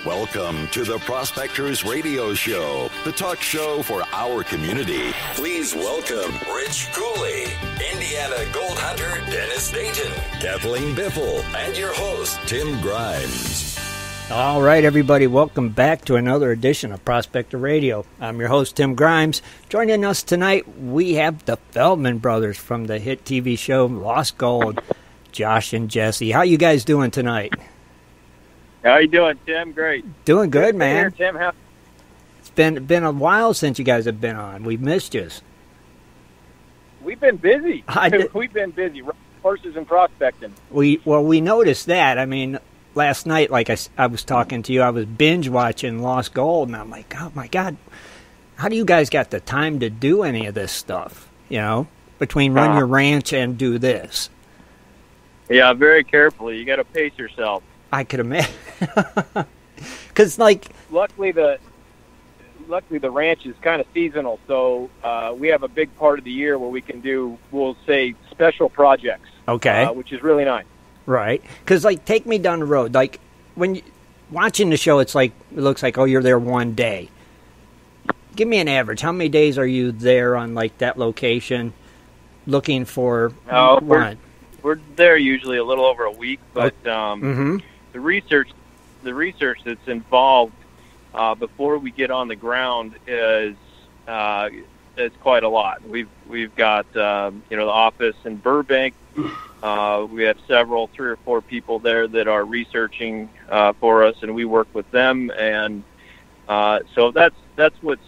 Welcome to the Prospectors Radio Show, the talk show for our community. Please welcome Rich Cooley, Indiana Gold Hunter Dennis Dayton, Kathleen Biffle, and your host, Tim Grimes. All right, everybody, welcome back to another edition of Prospector Radio. I'm your host, Tim Grimes. Joining us tonight, we have the Feldman brothers from the hit TV show Lost Gold, Josh and Jesse. How you guys doing tonight? How you doing, Tim? Great. Doing good, man. Here, Tim. It's been a while since you guys have been on. We've missed you. We've been busy. We've been busy. Horses and prospecting. We noticed that. I mean, last night, like I was talking to you, I was binge watching Lost Gold, and I'm like, oh my God, how do you guys got the time to do any of this stuff? You know, between run your ranch and do this. Yeah, very carefully. You got to pace yourself. I could imagine. Because, luckily the ranch is kind of seasonal, so we have a big part of the year where we can do, we'll say, special projects. Okay. Which is really nice. Right. Because, take me down the road. When you watching the show, it looks like, oh, you're there one day. Give me an average. How many days are you there on, that location looking for one? We're there usually a little over a week, but the research that's involved before we get on the ground is quite a lot. We've got the office in Burbank. We have 3 or 4 people there that are researching for us, and we work with them. And so that's what's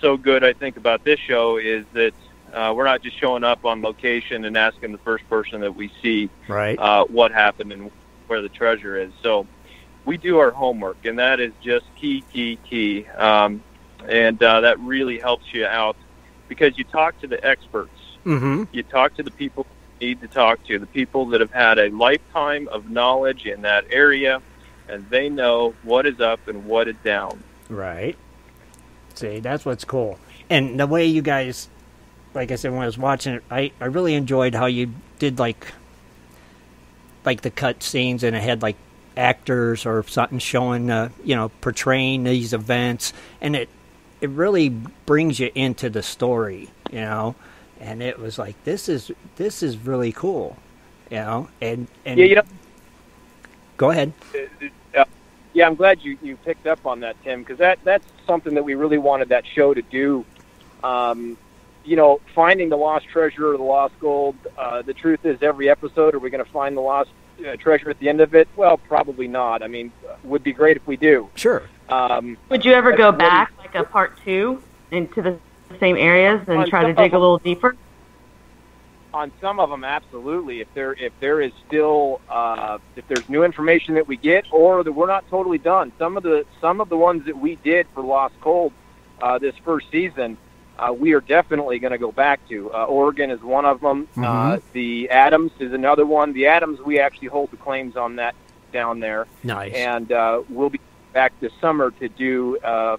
so good, I think, about this show is that we're not just showing up on location and asking the first person that we see what happened and where the treasure is. So we do our homework, and that is just key. And that really helps you out because you talk to the experts. Mm-hmm. You talk to the people you need to talk to, the people that have had a lifetime of knowledge in that area, and they know what is up and what is down. Right. See, that's what's cool. And the way you guys, like I said, when I was watching it, I really enjoyed how you did the cut scenes, and it had actors or something showing, portraying these events, and it really brings you into the story, and it was this is really cool, and go ahead. Yeah, I'm glad you picked up on that, Tim, because that's something that we really wanted that show to do. Finding the lost treasure or the lost gold. The truth is, every episode, are we going to find the lost treasure at the end of it? Well, probably not. I mean, would be great if we do. Sure. Would you ever go back, a part 2, into the same areas and try to dig a little deeper? On some of them, absolutely. If there is still, if there's new information that we get, or that we're not totally done. Some of the ones that we did for Lost Gold this first season, we are definitely going to go back to. Oregon is one of them. Mm-hmm. The Adams is another one. The Adams, we actually hold the claims on that down there. Nice. And we'll be back this summer to do a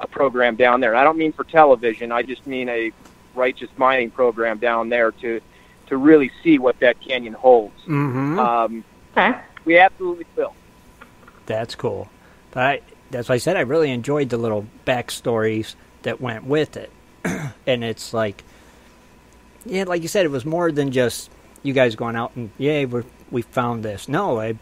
program down there. I don't mean for television. I just mean a righteous mining program down there to really see what that canyon holds. Mm-hmm. Okay. We absolutely will. That's cool. But that's why I said I really enjoyed the little backstories that went with it. And it's like you said, it was more than just you guys going out and, we found this. No,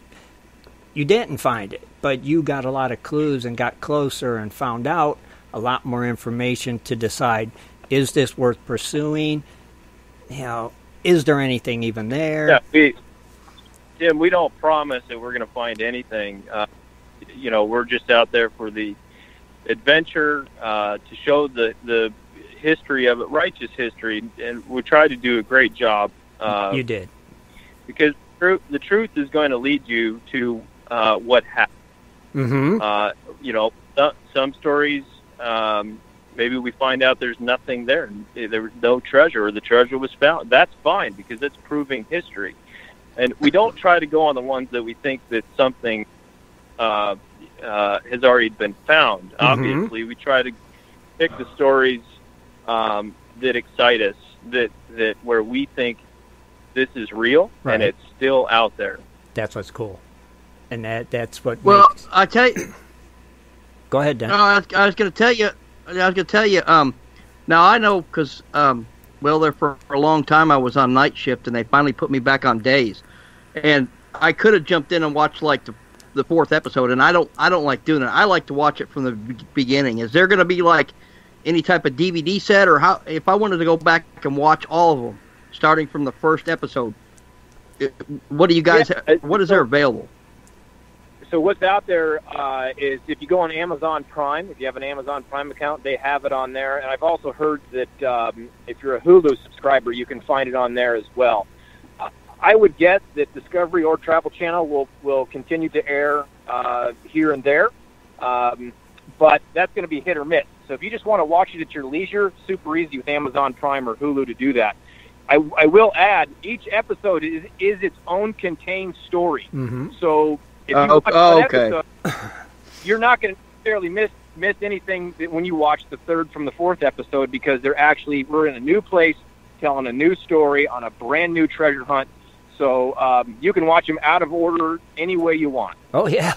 you didn't find it, but you got a lot of clues and got closer and found out a lot more information to decide, is this worth pursuing? Is there anything even there? Yeah, Tim, we don't promise that we're going to find anything. We're just out there for the adventure, to show the history of it, righteous history, and we tried to do a great job. You did. Because the truth is going to lead you to what happened. Mm-hmm. Some stories, maybe we find out there's nothing there. There was no treasure, or the treasure was found. That's fine, because it's proving history. And we don't try to go on the ones that we think that something has already been found. Mm-hmm. Obviously, we try to pick the stories that excite us, that where we think this is real, and it's still out there. That's what's cool, and that's what. Well, I tell you, Go ahead, Dan. I was going to tell you. Now I know because there for a long time I was on night shift, and they finally put me back on days, and I could have jumped in and watched like the fourth episode, and I don't like doing it. I like to watch it from the beginning. Is there going to be like any type of DVD set, or how? If I wanted to go back and watch all of them, starting from the first episode, what do you guys? What is there available? So what's out there is if you go on Amazon Prime, if you have an Amazon Prime account, they have it on there. And I've also heard that if you're a Hulu subscriber, you can find it on there as well. I would guess that Discovery or Travel Channel will continue to air here and there, but that's going to be hit or miss. So if you just want to watch it at your leisure, super easy with Amazon Prime or Hulu to do that. I will add, each episode is its own contained story. Mm-hmm. So if you watch one okay. episode, you're not going to necessarily miss anything when you watch the third from the fourth episode, because we're in a new place, telling a new story on a brand new treasure hunt. So you can watch them out of order any way you want. Oh, yeah.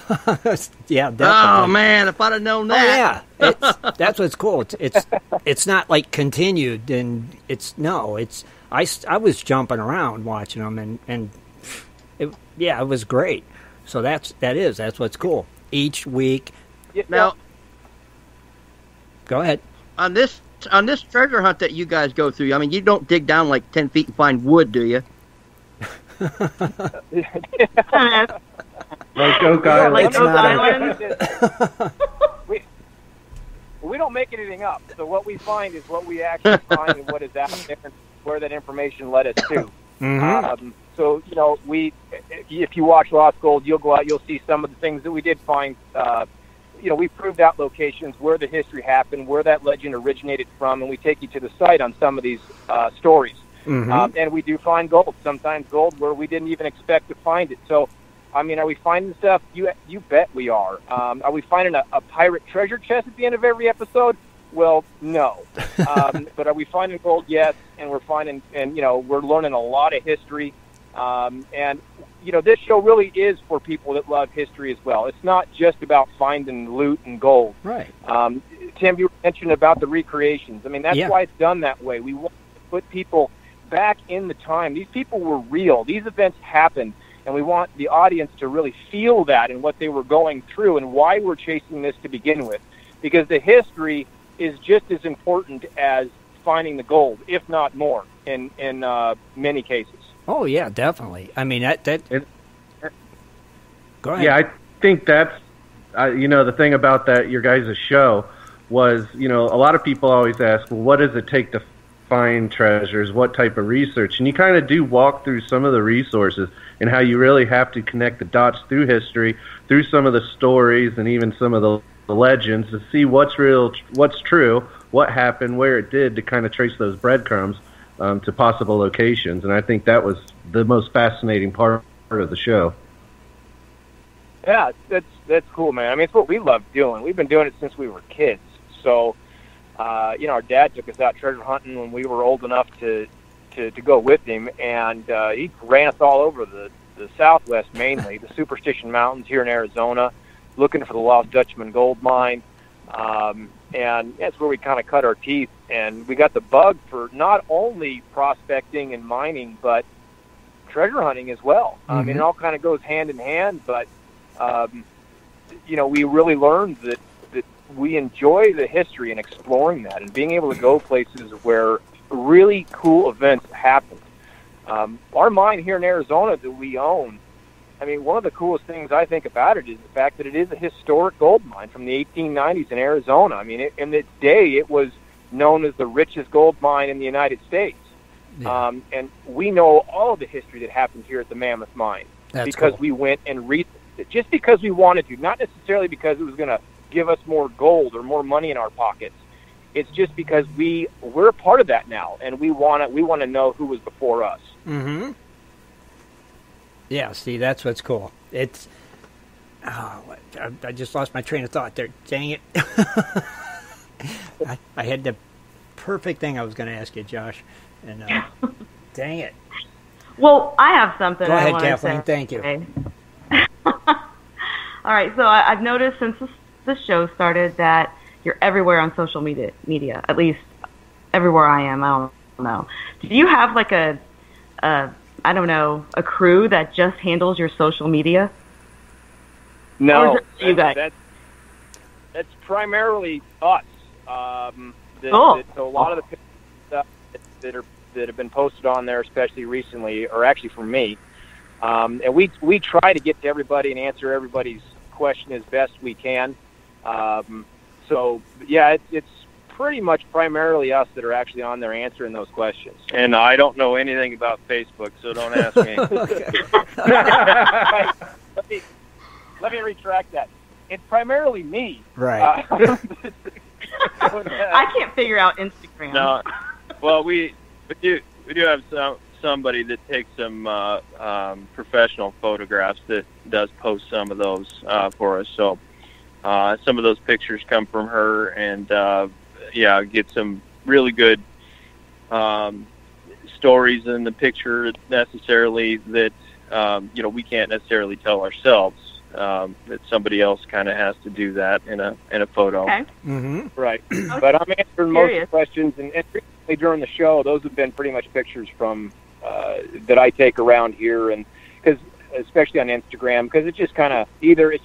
Yeah, definitely. Oh, man, if I'd have known that. Oh, yeah. That's what's cool. It's not like continued, and I was jumping around watching them, and it was great. So that's what's cool. Each week. Now, go ahead. On this treasure hunt that you guys go through, I mean, you don't dig down like 10 feet and find wood, do you? Like Oak Island. We don't make anything up. So what we find is what we actually find and what is out there, and where that information led us to. Mm-hmm. So if you watch Lost Gold, you'll go out, you'll see some of the things that we did find. We proved out locations where the history happened, where that legend originated from, and we take you to the site on some of these stories. Mm-hmm. And we do find gold, sometimes gold where we didn't even expect to find it. So, I mean, are we finding stuff? You bet we are. Are we finding a pirate treasure chest at the end of every episode? Well, no. But are we finding gold? Yes. And we're finding, we're learning a lot of history. And this show really is for people that love history as well. It's not just about finding loot and gold. Right. Tim, you mentioned about the recreations. I mean, that's why it's done that way. We want to put people back in the time. These people were real. These events happened, and we want the audience to really feel that and what they were going through and why we're chasing this to begin with, because the history is just as important as finding the gold, if not more, in many cases. Oh yeah, definitely. I mean that. Go ahead. Yeah, I think that's the thing about that your guys' show was a lot of people always ask, well, what does it take to find treasures, what type of research, and you kind of do walk through some of the resources and how you really have to connect the dots through history, through some of the stories and even some of the legends to see what's real, what's true, what happened, where it did, to kind of trace those breadcrumbs to possible locations. And I think that was the most fascinating part of the show. Yeah, that's cool, man. I mean, it's what we love doing. We've been doing it since we were kids. So our dad took us out treasure hunting when we were old enough to go with him, and he ran us all over the Southwest, mainly the Superstition Mountains here in Arizona, looking for the Lost Dutchman gold mine, and that's where we kind of cut our teeth, and we got the bug for not only prospecting and mining, but treasure hunting as well. Mm-hmm. I mean, it all kind of goes hand in hand, but we really learned that we enjoy the history and exploring that and being able to go places where really cool events happen. Our mine here in Arizona that we own, I mean, one of the coolest things I think about it is the fact that it is a historic gold mine from the 1890s in Arizona. I mean, in its day, it was known as the richest gold mine in the United States. Yeah. And we know all of the history that happened here at the Mammoth Mine. That's because cool. we went and researched it, just because we wanted to, not necessarily because it was going to give us more gold or more money in our pockets. It's just because we're a part of that now, and we want to know who was before us. Mm-hmm. Yeah, see, that's what's cool. It's I just lost my train of thought there. Dang it! I had the perfect thing I was going to ask you, Josh, and dang it. Well, I have something. Go ahead, Kathleen. Thank you. All right, so I've noticed since this show started that you're everywhere on social media. At least everywhere I am. I don't know. Do you have like a crew that just handles your social media? No, or is it you guys? That's primarily us. Cool. So a lot of the pictures that have been posted on there, especially recently, are actually from me. And we try to get to everybody and answer everybody's question as best we can. So yeah, it's pretty much primarily us that are actually on there answering those questions. And I don't know anything about Facebook, so don't ask me. Let me retract that. It's primarily me. Right. I can't figure out Instagram. No. Well, we do have somebody that takes some professional photographs that does post some of those for us. So some of those pictures come from her, and get some really good stories in the picture necessarily that we can't necessarily tell ourselves. That somebody else kind of has to do that in a photo. Okay. Mm-hmm. Right. But I'm answering most of the questions, and recently during the show, those have been pretty much pictures from that I take around here, and because especially on Instagram, because it's just kind of either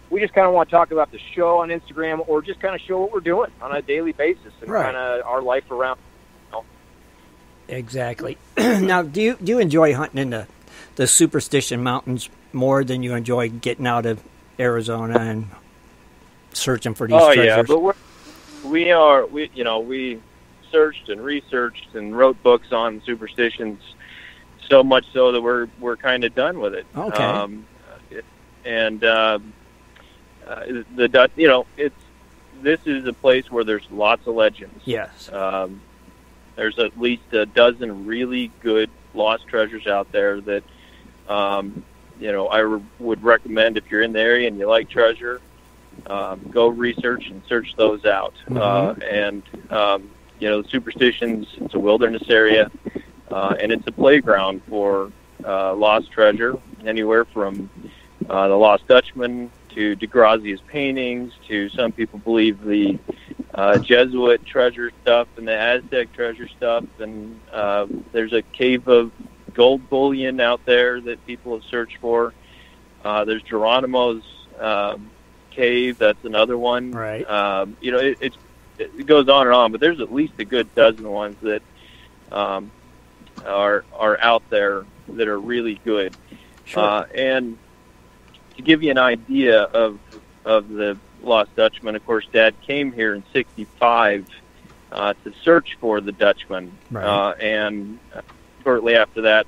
we just kind of want to talk about the show on Instagram, or just kind of show what we're doing on a daily basis and kind of our life around. Exactly. Now, do you enjoy hunting in the Superstition Mountains more than you enjoy getting out of Arizona and searching for these treasures? Yeah, but we searched and researched and wrote books on superstitions, so much so that we're kind of done with it. Okay. This is a place where there's lots of legends. Yes. There's at least a dozen really good lost treasures out there that I would recommend if you're in the area and you like treasure, go research and search those out. Mm-hmm. The Superstitions, it's a wilderness area, and it's a playground for lost treasure, anywhere from the Lost Dutchman to DeGrazia's paintings to some people believe the Jesuit treasure stuff and the Aztec treasure stuff, and there's a cave of gold bullion out there that people have searched for. There's Geronimo's cave, that's another one. Right. It goes on and on, but there's at least a good dozen ones that are out there that are really good. Sure. And to give you an idea of the Lost Dutchman, of course, Dad came here in '65 to search for the Dutchman. Right. And shortly after that,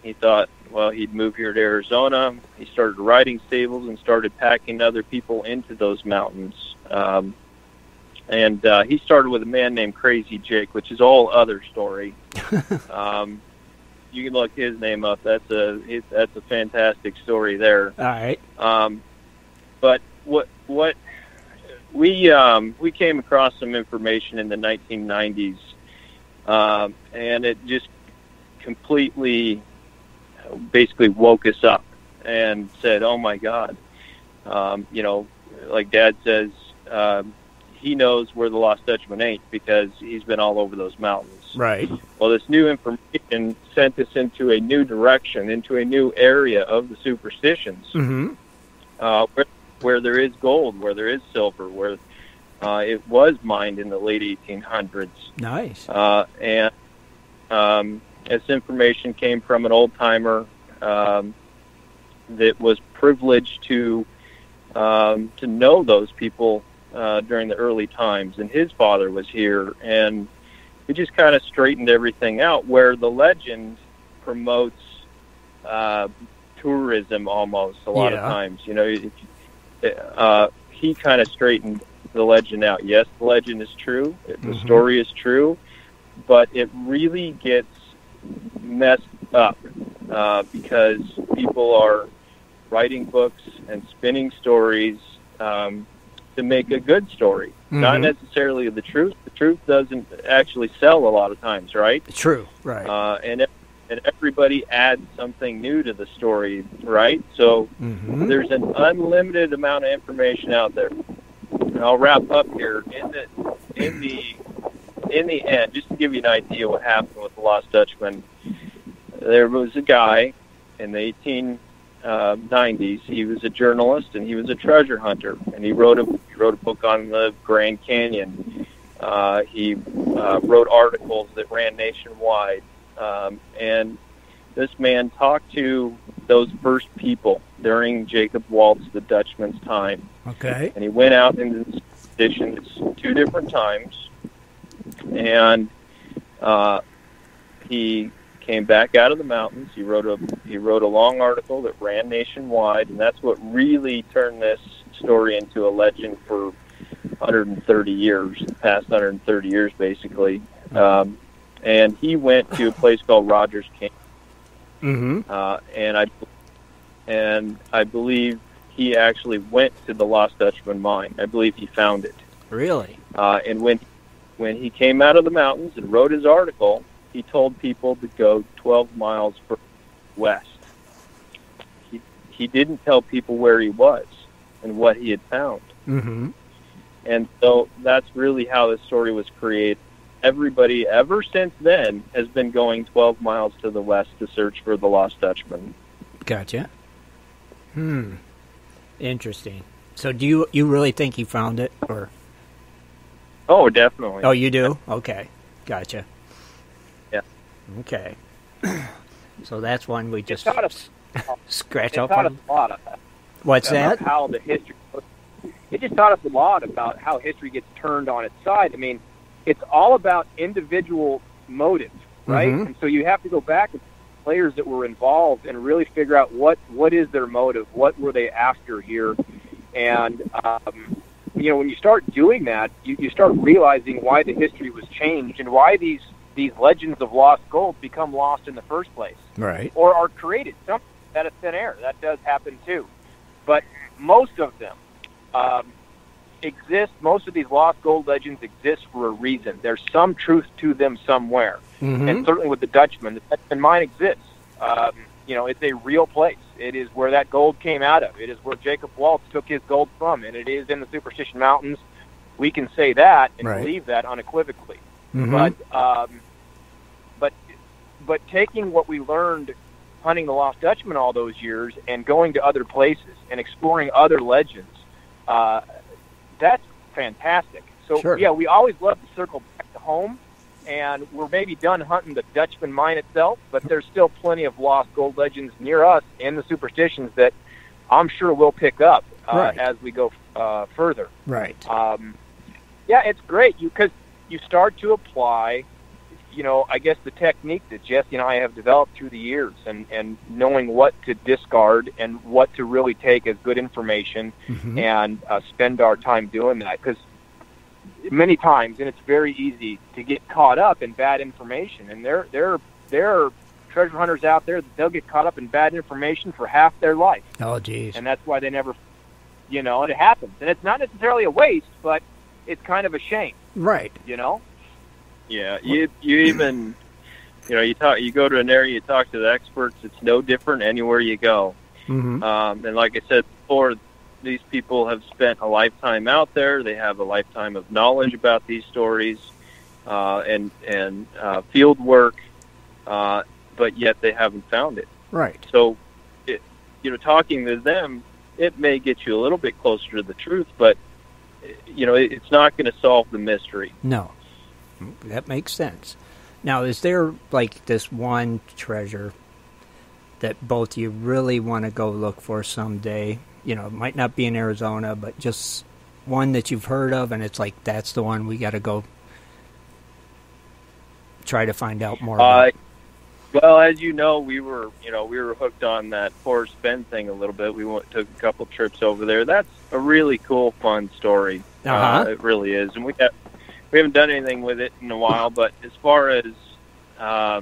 he thought, well, he'd move here to Arizona. He started riding stables and started packing other people into those mountains. And he started with a man named Crazy Jake, which is a whole other story. You can look his name up. That's a fantastic story there. All right. But what we came across some information in the 1990s, and it just completely, basically woke us up and said, "Oh my God!" Like Dad says, he knows where the Lost Dutchman ain't because he's been all over those mountains. Right. Well, this new information sent us into a new direction, into a new area of the superstitions, Mm-hmm. where there is gold, where there is silver, where it was mined in the late 1800s. Nice. And this information came from an old-timer that was privileged to know those people during the early times, and his father was here, and we just kind of straightened everything out, where the legend promotes tourism almost a lot of times. He kind of straightened the legend out. Yes, the legend is true, the story is true, but it really gets messed up because people are writing books and spinning stories to make a good story, not necessarily the truth. The truth doesn't actually sell a lot of times, right? True, right. And and everybody adds something new to the story, right? So there's an unlimited amount of information out there. And I'll wrap up here. In the end, just to give you an idea what happened with the Lost Dutchman, there was a guy in the 1890s. He was a journalist and he was a treasure hunter, and he wrote a book on the Grand Canyon. He wrote articles that ran nationwide, and this man talked to those first people during Jacob Waltz the Dutchman's time. Okay. And he went out into the expeditions 2 different times, and he came back out of the mountains. He wrote a long article that ran nationwide, and that's what really turned this story into a legend for 130 years, the past 130 years, basically. And he went to a place called Rogers Canyon, and I believe he actually went to the Lost Dutchman mine. I believe he found it. Really? And when he came out of the mountains and wrote his article, he told people to go 12 miles west. He didn't tell people where he was and what he had found. And so that's really how this story was created. Everybody ever since then has been going 12 miles to the west to search for the Lost Dutchman. Gotcha. Interesting. So do you really think he found it, or? Oh, definitely. Oh, you do? Okay. Gotcha. Yeah. Okay. So that's one we just scratch It off taught on. us a lot of that. What's that? How the history. It just taught us a lot about how history gets turned on its side. I mean, it's all about individual motives, right? And so you have to go back to players that were involved and really figure out what is their motive, what were they after here, and when you start doing that, you start realizing why the history was changed and why these legends of lost gold become lost in the first place, Right. or are created something out of thin air. That does happen too, but most of them exist. Most of these lost gold legends exist for a reason. There's some truth to them somewhere. And certainly with the Dutchman mine exists. It's a real place. It is where that gold came out of. It is where Jacob Waltz took his gold from, and it is in the Superstition Mountains. We can say that and believe that unequivocally. But taking what we learned hunting the Lost Dutchman all those years and going to other places and exploring other legends, that's fantastic. So, yeah, we always love to circle back to home, and we're maybe done hunting the Dutchman mine itself, but there's still plenty of lost gold legends near us in the superstitions that I'm sure we'll pick up as we go further. Right. Yeah, it's great because you start to apply, I guess the technique that Jesse and I have developed through the years, and knowing what to discard and what to really take as good information and spend our time doing that. Because many times, and it's very easy to get caught up in bad information, and there are treasure hunters out there that they'll get caught up in bad information for half their life. Oh, geez. And that's why they never, and it happens. And it's not necessarily a waste, but it's kind of a shame. Right. Yeah, you even, you go to an area, you talk to the experts. It's no different anywhere you go. And like I said before, these people have spent a lifetime out there. They have a lifetime of knowledge about these stories and field work, but yet they haven't found it. Right. So, talking to them, it may get you a little bit closer to the truth, but it's not going to solve the mystery. No. That makes sense. Now, is there, like, this one treasure that both you really want to go look for someday? It might not be in Arizona, but just one that you've heard of, and it's like, that's the one we got to go try to find out more about. Well, as you know, we were hooked on that Forrest Bend thing a little bit. We took a couple trips over there. That's a really cool, fun story. It really is, and we haven't done anything with it in a while. But as far as I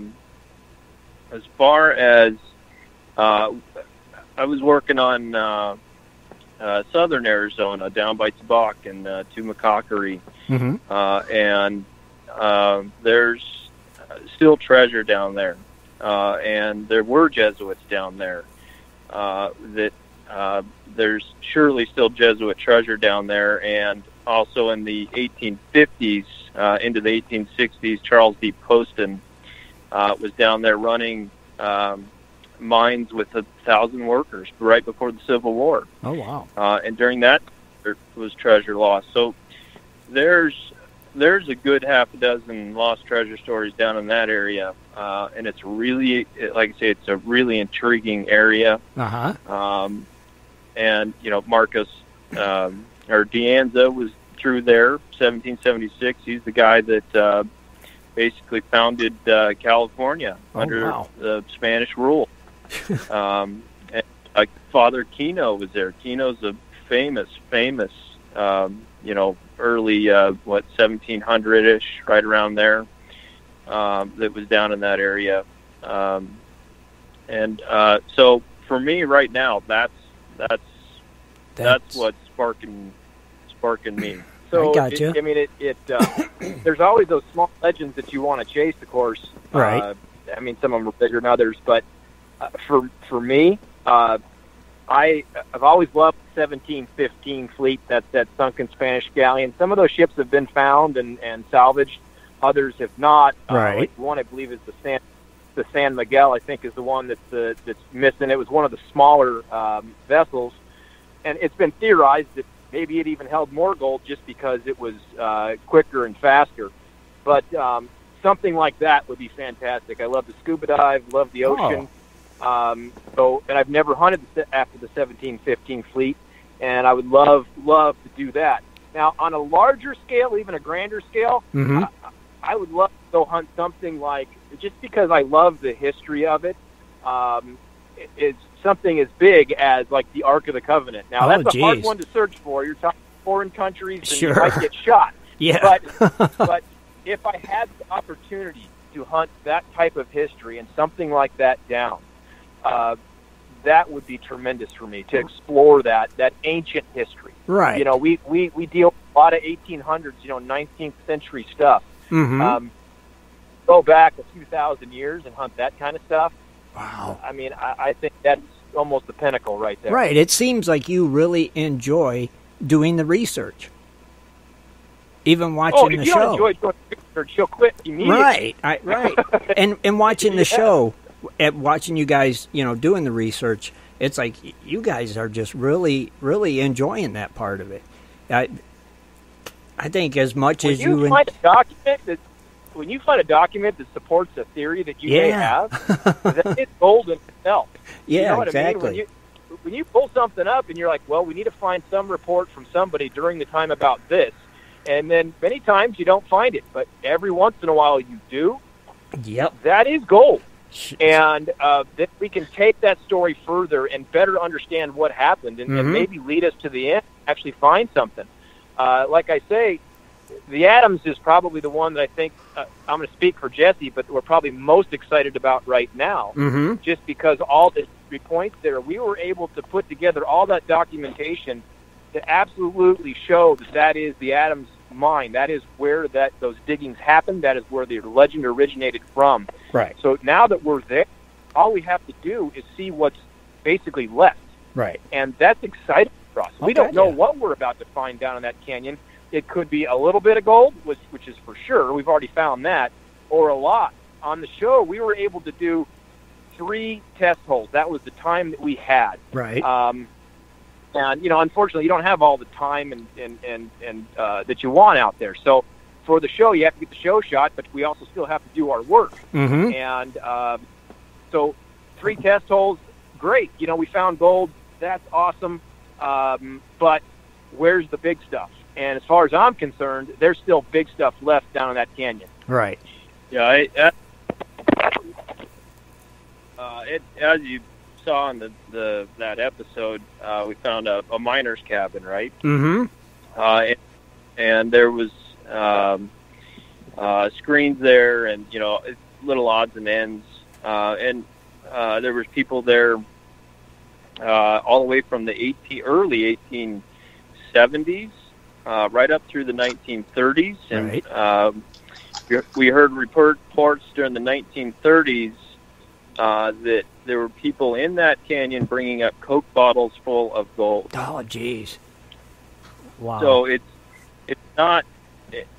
was working on southern Arizona, down by Tabak and Tumacacari, and there's still treasure down there. and there were Jesuits down there. There's surely still Jesuit treasure down there, and also in the 1850s into the 1860s, Charles D. Poston was down there running mines with 1,000 workers right before the Civil War. Oh, wow. And during that, there was treasure lost. So there's a good half a dozen lost treasure stories down in that area, and it's really, like I say, it's a really intriguing area. And Marcus or De Anza was through there, 1776. He's the guy that basically founded California under the Spanish rule. And Father Kino was there. Kino's a famous, early 1700-ish, right around there. That was down in that area. So for me right now, that's what's sparking me. So I gotcha. There's always those small legends that you want to chase, of course. Right. Some of them are bigger than others, but for me, I've always loved the 1715 fleet. That's that sunken Spanish galleon. Some of those ships have been found and salvaged. Others have not. Right. Like one I believe is the San Miguel. I think is the one that's missing. It was one of the smaller vessels, and it's been theorized that maybe it even held more gold just because it was quicker and faster. But something like that would be fantastic. I love the scuba dive, love the ocean. And I've never hunted after the 1715 fleet, and I would love to do that. Now, on a larger scale, even a grander scale, I would love to go hunt something like, just because I love the history of it, it's something as big as like the Ark of the Covenant. Now, that's a hard one to search for. You're talking foreign countries, and you might get shot. Yeah. But if I had the opportunity to hunt that type of history and something like that down, that would be tremendous for me to explore that ancient history. Right. We deal with a lot of 1800s, 19th century stuff. Go back a few thousand years and hunt that kind of stuff. Wow. I think that's almost the pinnacle right there. Right. It seems like you really enjoy doing the research, even watching the show. If you don't enjoy doing research, you'll quit immediately. Right. And watching the show, watching you guys, doing the research, it's like you guys are just really, really enjoying that part of it. I think as much as you find a document when you find a document that supports a theory that you may have, that is gold in itself. Yeah, you know what exactly. I mean? When you pull something up and you're like, well, we need to find some report from somebody during the time about this, and then many times you don't find it, but every once in a while you do. Yep. That is gold. And then we can take that story further and better understand what happened and maybe lead us to the end, actually find something. Like I say, the Adams is probably the one that I think, I'm going to speak for Jesse, but we're probably most excited about right now, just because all the history points there. We were able to put together all that documentation to absolutely show that is the Adams mine. That is where those diggings happened. That is where the legend originated from. Right. So now that we're there, all we have to do is see what's basically left. Right. And that's exciting for us. We don't know what we're about to find down in that canyon. It could be a little bit of gold, which is for sure. We've already found that, or a lot. On the show, we were able to do 3 test holes. That was the time that we had. Right. And unfortunately, you don't have all the time and that you want out there. So for the show, you have to get the show shot, but we also still have to do our work. And so 3 test holes, great. We found gold. That's awesome. But where's the big stuff? And as far as I'm concerned, there's still big stuff left down in that canyon. Right. Yeah. As you saw in that episode, we found a miner's cabin, right? And there was screens there, and little odds and ends, and there was people there all the way from the early 1870s. Right up through the 1930s, and we heard reports during the 1930s that there were people in that canyon bringing up Coke bottles full of gold. Oh, geez. Wow. So it's not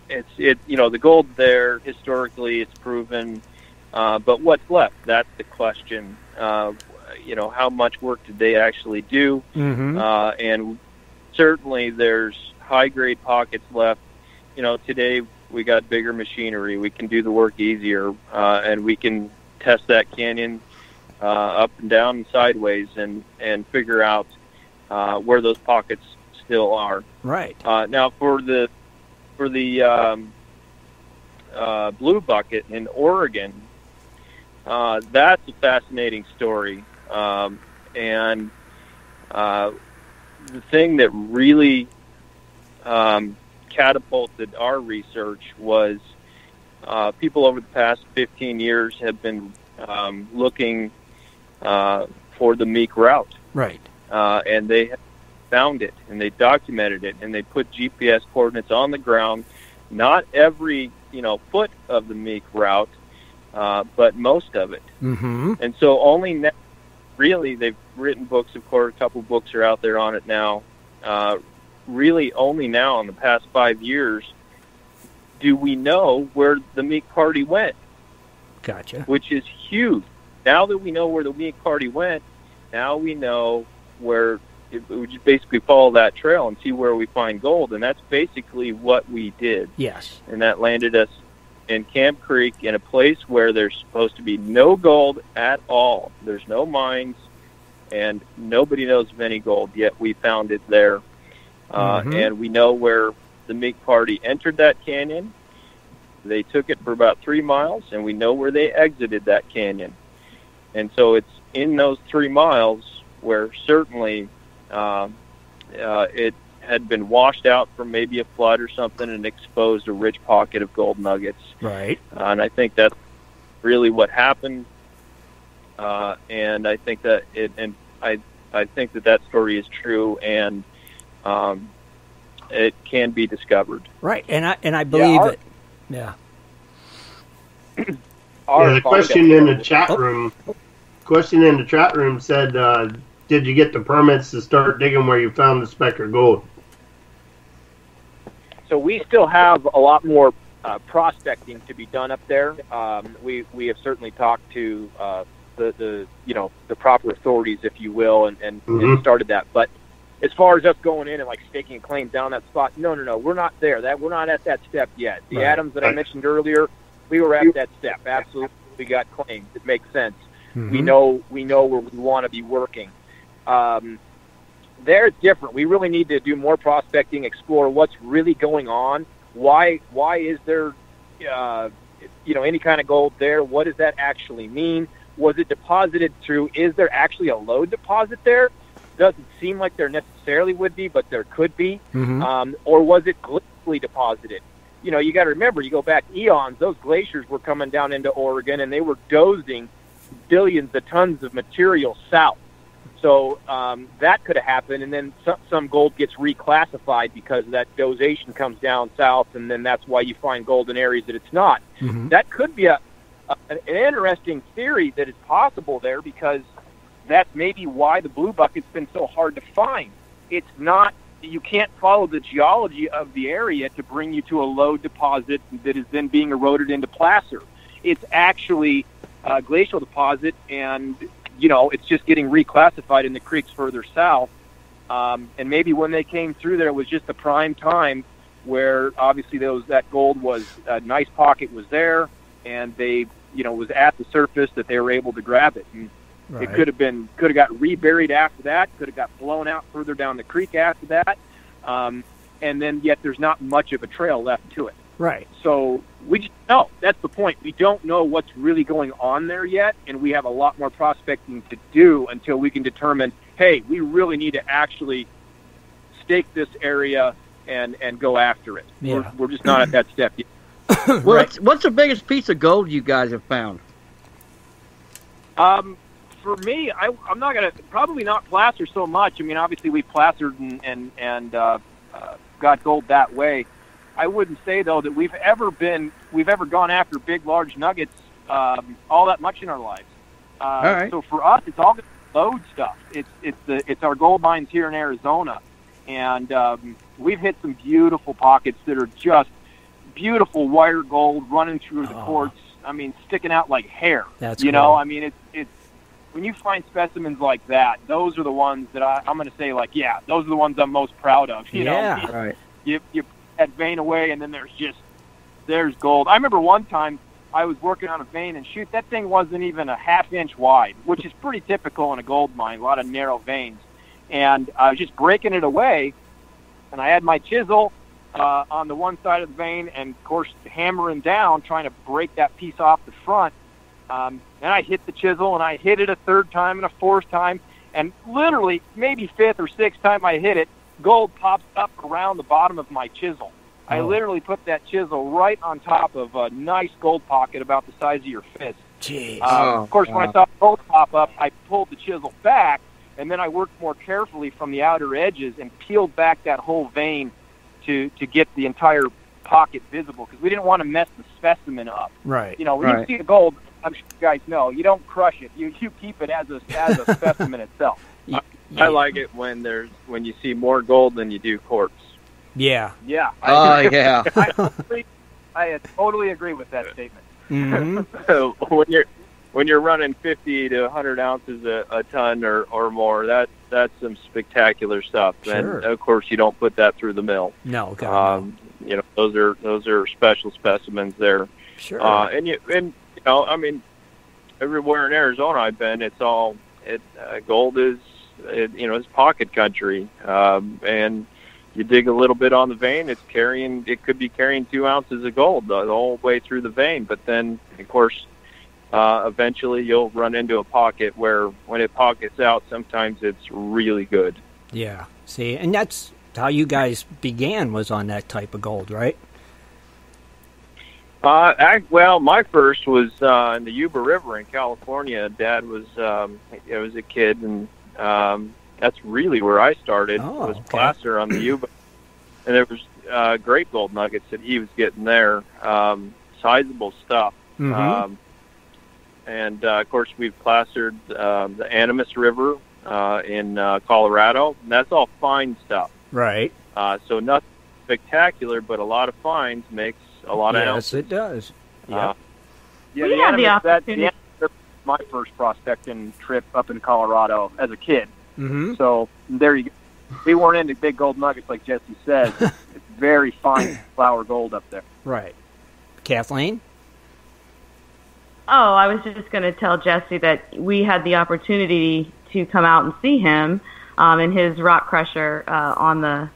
the gold there historically it's proven, but what's left? That's the question. How much work did they actually do? And certainly there's high grade pockets left. Today we got bigger machinery. We can do the work easier, and we can test that canyon up and down and sideways and figure out where those pockets still are. Right. Now for the blue bucket in Oregon, that's a fascinating story. And the thing that really catapulted our research was people over the past 15 years have been looking for the Meek route. Right. And they have found it, and they documented it, and they put GPS coordinates on the ground. Not every foot of the Meek route, but most of it. And so only now, really, they've written books, of course, a couple books are out there on it now. Really only now in the past 5 years do we know where the Meek party went. Gotcha. Which is huge. Now that we know where the Meek party went, now we know where we just basically follow that trail and see where we find gold, and that's basically what we did. Yes. And that landed us in Camp Creek in a place where there's supposed to be no gold at all. There's no mines, and nobody knows of any gold, yet we found it there. And we know where the Meek party entered that canyon. They took it for about 3 miles, and we know where they exited that canyon. And so it's in those 3 miles where certainly it had been washed out from maybe a flood or something and exposed a rich pocket of gold nuggets. Right. And I think that's really what happened. And I think that I think that story is true, and it can be discovered. Right. And I believe it. Yeah. The question in the chat room. Question in the chat room said, "Did you get the permits to start digging where you found the Spectre gold?" So we still have a lot more prospecting to be done up there. We have certainly talked to the proper authorities, if you will, and started that. But as far as us going in and like staking a claim down that spot, no, we're not there. We're not at that step yet. The Adams that I mentioned earlier, we were at that step. Absolutely, we got claims. It makes sense. We know where we want to be working. They're different. We really need to do more prospecting, explore what's really going on. Why is there, any kind of gold there? What does that actually mean? Was it deposited through? Is there actually a lode deposit there? Doesn't seem like there necessarily would be, but there could be. Or was it glacially deposited? You got to remember, you go back eons, those glaciers were coming down into Oregon, and they were dozing billions of tons of material south. So that could have happened, and then some gold gets reclassified because that dosation comes down south, and then that's why you find gold in areas that it's not. That could be an interesting theory that is possible there, because that's maybe why the blue bucket's been so hard to find. It's not, you can't follow the geology of the area to bring you to a lode deposit that is then being eroded into placer. It's actually a glacial deposit, and it's just getting reclassified in the creeks further south. And maybe when they came through there, it was just the prime time where obviously that gold was, a nice pocket was there, and they, was at the surface that they were able to grab it. And it could have got reburied after that, could have got blown out further down the creek after that. And then yet there's not much of a trail left to it. Right. So we just know. That's the point. We don't know what's really going on there yet, and we have a lot more prospecting to do until we can determine, hey, we really need to actually stake this area and go after it. Yeah. We're just not at that step yet. What's the biggest piece of gold you guys have found? For me, I'm not going to, probably not placer so much. I mean, obviously we plastered and got gold that way. I wouldn't say, though, that we've ever gone after big, large nuggets all that much in our lives. All right. So for us, it's all load stuff. It's our gold mines here in Arizona, and we've hit some beautiful pockets that are just beautiful wire gold running through the quartz. I mean, sticking out like hair. That's you cool. know. I mean, it's when you find specimens like that, those are the ones that I'm going to say, like, yeah, those are the ones I'm most proud of. You know, right. You put that vein away, and then there's gold. I remember one time I was working on a vein, and shoot, that thing wasn't even a half-inch wide, which is pretty typical in a gold mine, a lot of narrow veins. And I was just breaking it away, and I had my chisel on the one side of the vein, and, of course, hammering down, trying to break that piece off the front. And I hit the chisel, and I hit it a third time and a fourth time, and literally maybe fifth or sixth time I hit it, gold pops up around the bottom of my chisel. I literally put that chisel right on top of a nice gold pocket about the size of your fist. Jeez. Of course, when I saw the gold pop up, I pulled the chisel back, and then I worked more carefully from the outer edges and peeled back that whole vein to get the entire pocket visible, because we didn't want to mess the specimen up. Right. You know, when you see the gold, I'm sure you guys know, you don't crush it. You keep it as a specimen itself. I like it when you see more gold than you do quartz. Yeah. Yeah. Yeah. I totally agree with that statement. Mm-hmm. So when you're running 50 to 100 ounces a ton or more, that's some spectacular stuff. Sure. And of course, you don't put that through the mill. No, God, no. You know, those are special specimens there. Sure. And you know, I mean, everywhere in Arizona I've been, gold is, it's pocket country. And you dig a little bit on the vein, it could be carrying 2 ounces of gold the whole way through the vein. But then, of course, eventually you'll run into a pocket where when it pockets out, sometimes it's really good. Yeah. See, and that's how you guys began, was on that type of gold, right? Well, my first was in the Yuba River in California. Dad was a kid, and that's really where I started. Was placer on the Yuba, and there was great gold nuggets that he was getting there, sizable stuff. Mm-hmm. And of course, we've placered the Animas River in Colorado, and that's all fine stuff. Right. So nothing spectacular, but a lot of fines makes a lot of Yes, ounces. it does. Yeah. Yeah, We had the opportunity. my first prospecting trip up in Colorado as a kid. Mm-hmm. So there you go. We weren't into big gold nuggets like Jesse said. It's very fine flour gold up there. Right. Kathleen? Oh, I was just going to tell Jesse that we had the opportunity to come out and see him in his rock crusher on the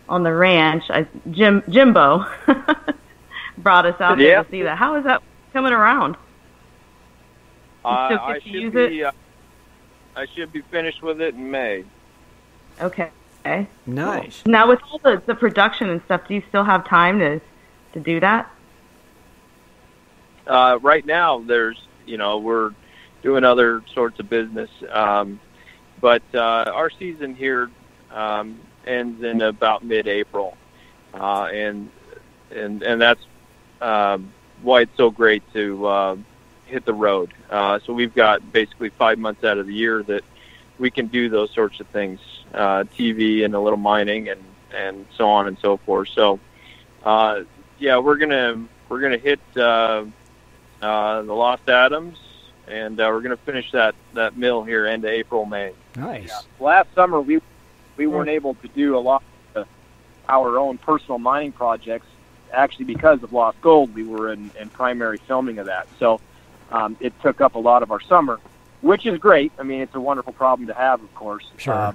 ranch. Jimbo brought us out there to see that. How is that coming around? I should be finished with it in May. Okay. Nice. Now with all the production and stuff, do you still have time to do that? Right now, we're doing other sorts of business, but our season here ends in about mid-April, and that's why it's so great to hit the road. So we've got basically 5 months out of the year that we can do those sorts of things, TV and a little mining and so on and so forth. So we're gonna hit the Lost Adams, and we're gonna finish that mill here end of April, May. Nice. Yeah. Last summer we weren't able to do a lot of our own personal mining projects, actually because of Lost Gold. We were in primary filming of that, so it took up a lot of our summer, which is great. I mean, it's a wonderful problem to have, of course. Sure.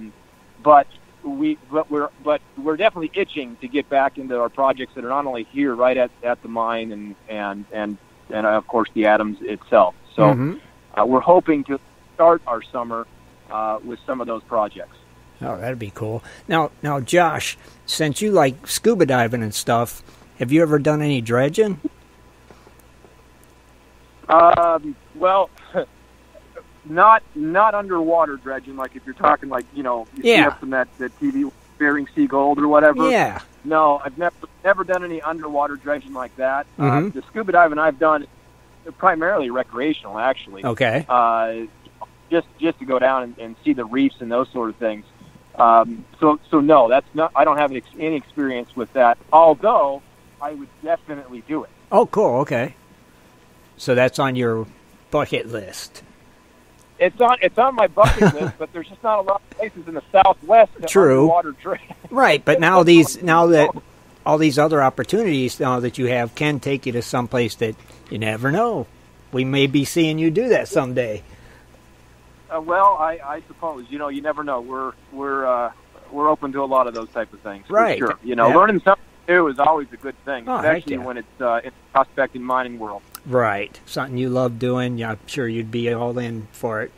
But we're definitely itching to get back into our projects that are not only here right at the mine and of course the Adams itself. So we're hoping to start our summer with some of those projects. Oh, that'd be cool. Now, Josh, since you like scuba diving and stuff, have you ever done any dredging? Well, not underwater dredging. Like if you're talking like see up from that TV Bering Sea Gold or whatever. Yeah. No, I've never done any underwater dredging like that. Mm-hmm. The scuba diving I've done primarily recreational, actually. Okay. Just to go down and see the reefs and those sort of things. So no, that's not. I don't have any experience with that. Although I would definitely do it. Oh, cool. Okay. So that's on your bucket list. It's on my bucket list, but there's just not a lot of places in the Southwest that True. underwater trail. Right, but now that all these other opportunities now that you have can take you to someplace that you never know. We may be seeing you do that someday. Well, I suppose you never know. We're open to a lot of those type of things. Right. For sure. Learning something new is always a good thing, Oh, especially heck yeah. when it's in the prospecting mining world. Right. Something you love doing. Yeah, I'm sure you'd be all in for it.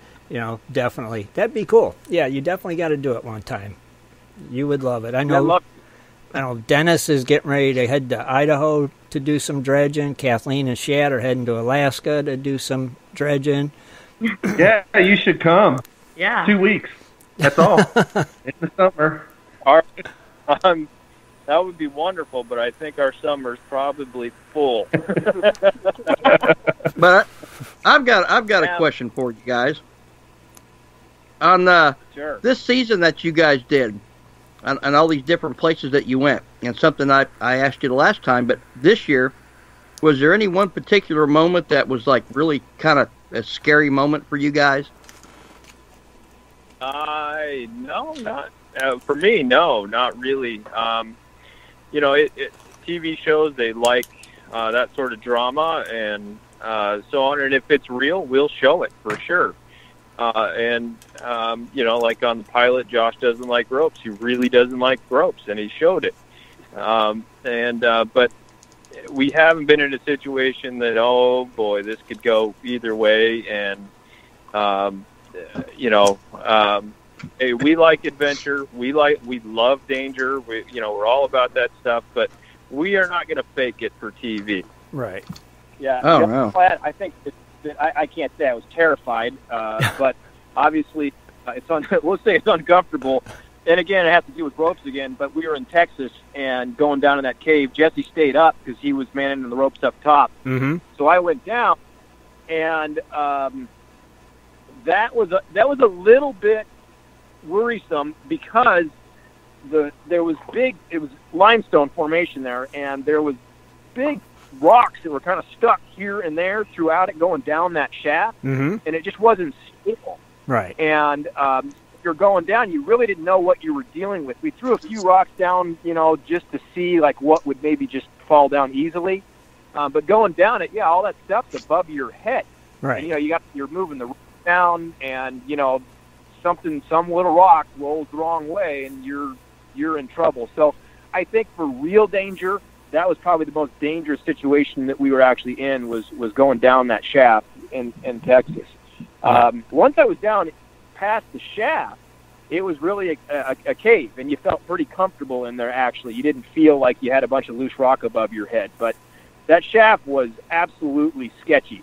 Definitely. That'd be cool. Yeah, you definitely got to do it one time. You would love it. I know Dennis is getting ready to head to Idaho to do some dredging. Kathleen and Shad are heading to Alaska to do some dredging. Yeah, you should come. Yeah. 2 weeks. That's all. In the summer. That would be wonderful, but I think our summer's probably full. But I've got a question for you guys. On Sure. this season that you guys did, and all these different places that you went, and something I asked you the last time, but this year, was there any one particular moment that was like really kind of a scary moment for you guys? No, not for me. No, not really. TV shows, they like that sort of drama and so on. And if it's real, we'll show it for sure. Like on the pilot, Josh doesn't like ropes. He really doesn't like ropes, and he showed it. But we haven't been in a situation that, oh boy, this could go either way. And hey, we like adventure. We love danger. We're all about that stuff. But we are not going to fake it for TV. Right. Yeah. Oh, Jeff no. Platt, I think I can't say I was terrified, but obviously let's say it's uncomfortable. And again, it has to do with ropes again. But we were in Texas and going down in that cave. Jesse stayed up because he was manning the ropes up top. Mm-hmm. So I went down, and that was a little bit worrisome because there was limestone formation there, and there was big rocks that were kind of stuck here and there throughout it going down that shaft, Mm-hmm. and it just wasn't stable. Right. And if you're going down, you really didn't know what you were dealing with. We threw a few rocks down, just to see like what would maybe just fall down easily. But going down it, all that stuff's above your head. Right. And, you're moving the rope down, and some little rock rolls the wrong way, and you're in trouble. So I think for real danger, that was probably the most dangerous situation that we were actually in was going down that shaft in Texas. Once I was down past the shaft, it was really a cave, and you felt pretty comfortable in there, actually. You didn't feel like you had a bunch of loose rock above your head, but that shaft was absolutely sketchy.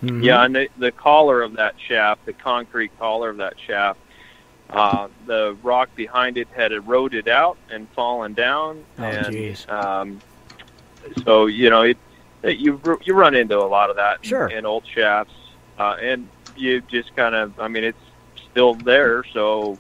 Mm-hmm. Yeah, and the collar of that shaft, the concrete collar of that shaft, the rock behind it had eroded out and fallen down. Oh, jeez. So, you run into a lot of that Sure. in old shafts. And you just kind of, it's still there, so,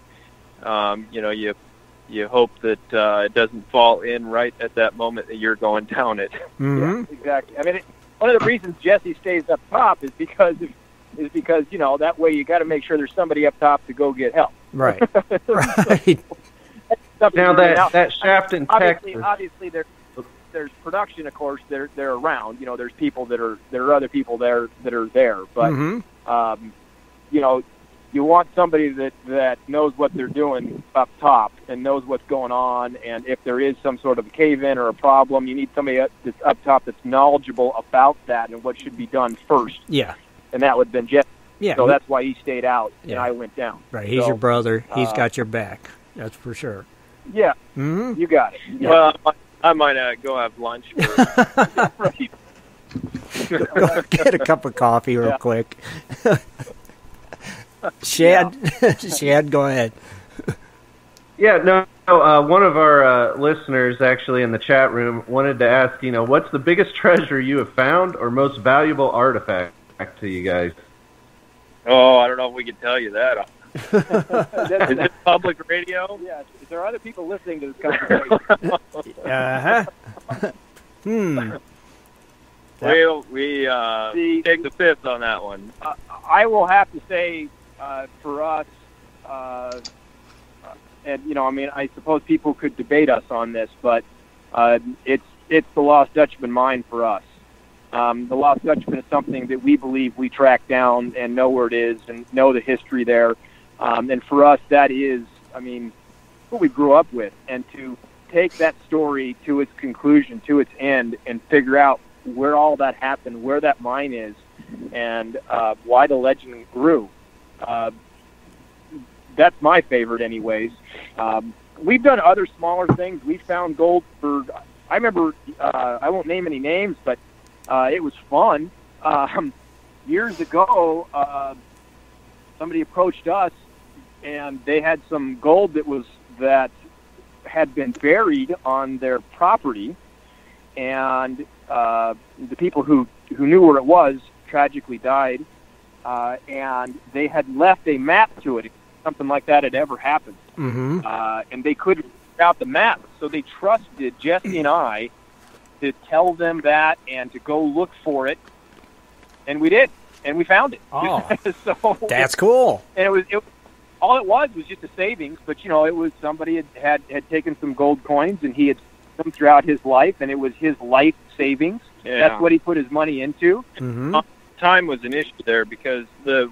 you hope that it doesn't fall in right at that moment that you're going down it. Mm-hmm. Yeah, exactly. One of the reasons Jesse stays up top is because that way you got to make sure there's somebody up top to go get help. Right. Right. Now that shaft in Texas. Obviously, there's production, of course. They're around. There's people there are other people there that are there. But Mm-hmm. You want somebody that knows what they're doing up top and knows what's going on. And if there is some sort of cave-in or a problem, you need somebody that's up top that's knowledgeable about that and what should be done first. Yeah. And that would have been Jeff. Yeah. So that's why he stayed out and Yeah. I went down. Right. He's So, your brother. He's got your back. That's for sure. Yeah. Mm-hmm. You got it. Yeah. Well, I might go have lunch first. Right. Go get a cup of coffee real quick. Shad, go ahead. Yeah, no, one of our listeners actually in the chat room wanted to ask, what's the biggest treasure you have found or most valuable artifact to you guys? Oh, I don't know if we can tell you that. Is it public radio? Yeah. Is there other people listening to this conversation? We take the fifth on that one. I will have to say, for us, and I suppose people could debate us on this, but it's the Lost Dutchman mine for us. The Lost Dutchman is something that we believe we track down and know where it is and know the history there. And for us, that is, what we grew up with. And to take that story to its conclusion, to its end, and figure out where all that happened, where that mine is, and why the legend grew. That's my favorite anyways. We've done other smaller things. We found gold I remember, I won't name any names, but it was fun. Years ago, somebody approached us, and they had some gold that had been buried on their property, and the people who knew where it was tragically died, and they had left a map to it if something like that had ever happened. Mm-hmm. And they couldn't figure out the map, so they trusted Jesse and I to tell them that and to go look for it, and we did, and we found it. Oh, so that's cool. And it was all it was just a savings, but it was somebody had taken some gold coins, and he had them throughout his life, and it was his life savings. Yeah. That's what he put his money into. Mm-hmm. Time was an issue there because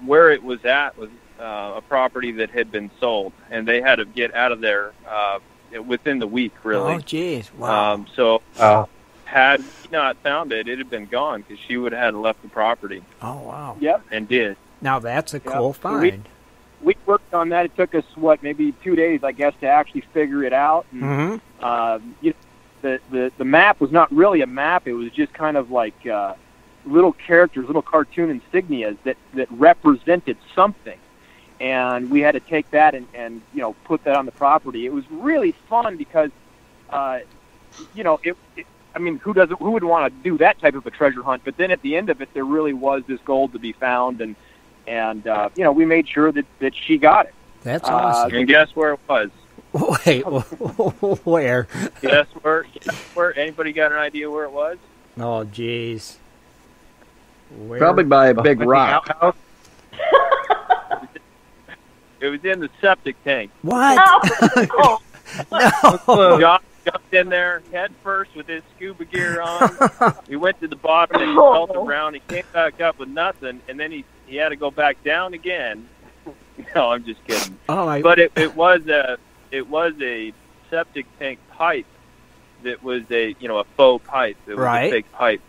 where it was at was a property that had been sold, and they had to get out of there within the week, really. Oh, jeez. Wow. Had he not found it, it had been gone because she would have had left the property. Oh, wow. Yep. And did. Now that's a cool So find. we worked on that. It took us, maybe 2 days, I guess, to actually figure it out. And, Mm-hmm. the map was not really a map. It was just kind of like little characters, little cartoon insignias that represented something. And we had to take that and put that on the property. It was really fun because, who would want to do that type of a treasure hunt? But then at the end of it, there really was this gold to be found, and we made sure that she got it. That's awesome. And guess where it was? Wait, where? Guess where? Anybody got an idea where it was? Oh, jeez. Probably by a big rock. Outhouse? It was in the septic tank. What? Oh. No. John jumped in there head first with his scuba gear on. He went to the bottom and he felt around. He came back up with nothing, and then he had to go back down again. No, I'm just kidding. Oh, but it was a septic tank pipe that was a faux pipe. It was right. a fake pipe.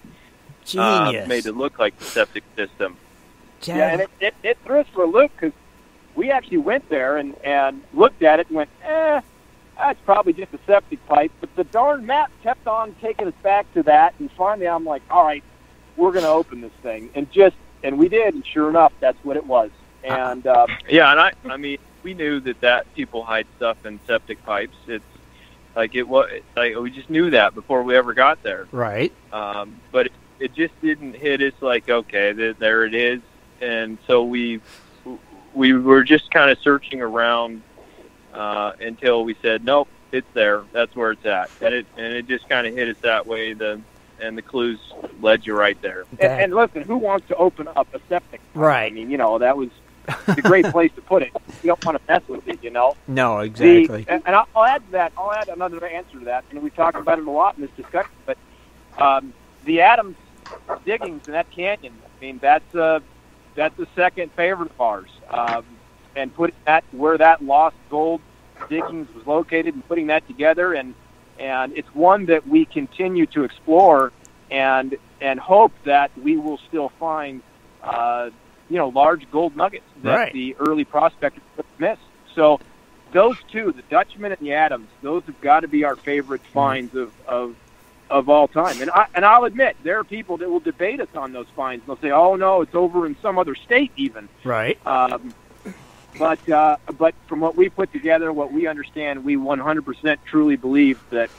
Genius. Made it look like the septic system. Yeah, and it threw us for a loop because we actually went there and looked at it and went, that's probably just a septic pipe. But the darn map kept on taking us back to that, and finally I'm like, all right, we're going to open this thing. And we did, and sure enough, that's what it was. And yeah, and we knew that people hide stuff in septic pipes. It's like we just knew that before we ever got there. Right. But it just didn't hit us like, okay, there it is. And so we were just kind of searching around until we said, nope, it's there. That's where it's at. And it just kind of hit us that way. And the clues led you right there. And listen, who wants to open up a septic pipe? Right. That was a great place to put it. You don't want to mess with it, No, exactly. And I'll add to that. I'll add another answer to that. We talk about it a lot in this discussion. But the Adams diggings in that canyon, that's a second favorite of ours. And putting that where that lost gold diggings was located and putting that together, and it's one that we continue to explore and hope that we will still find large gold nuggets that the early prospectors missed. So those two, the Dutchman and the Adams, those have got to be our favorite finds of all time. And I'll admit, there are people that will debate us on those finds. They'll say, oh, no, it's over in some other state even. Right. But from what we put together, what we understand, we 100% truly believe that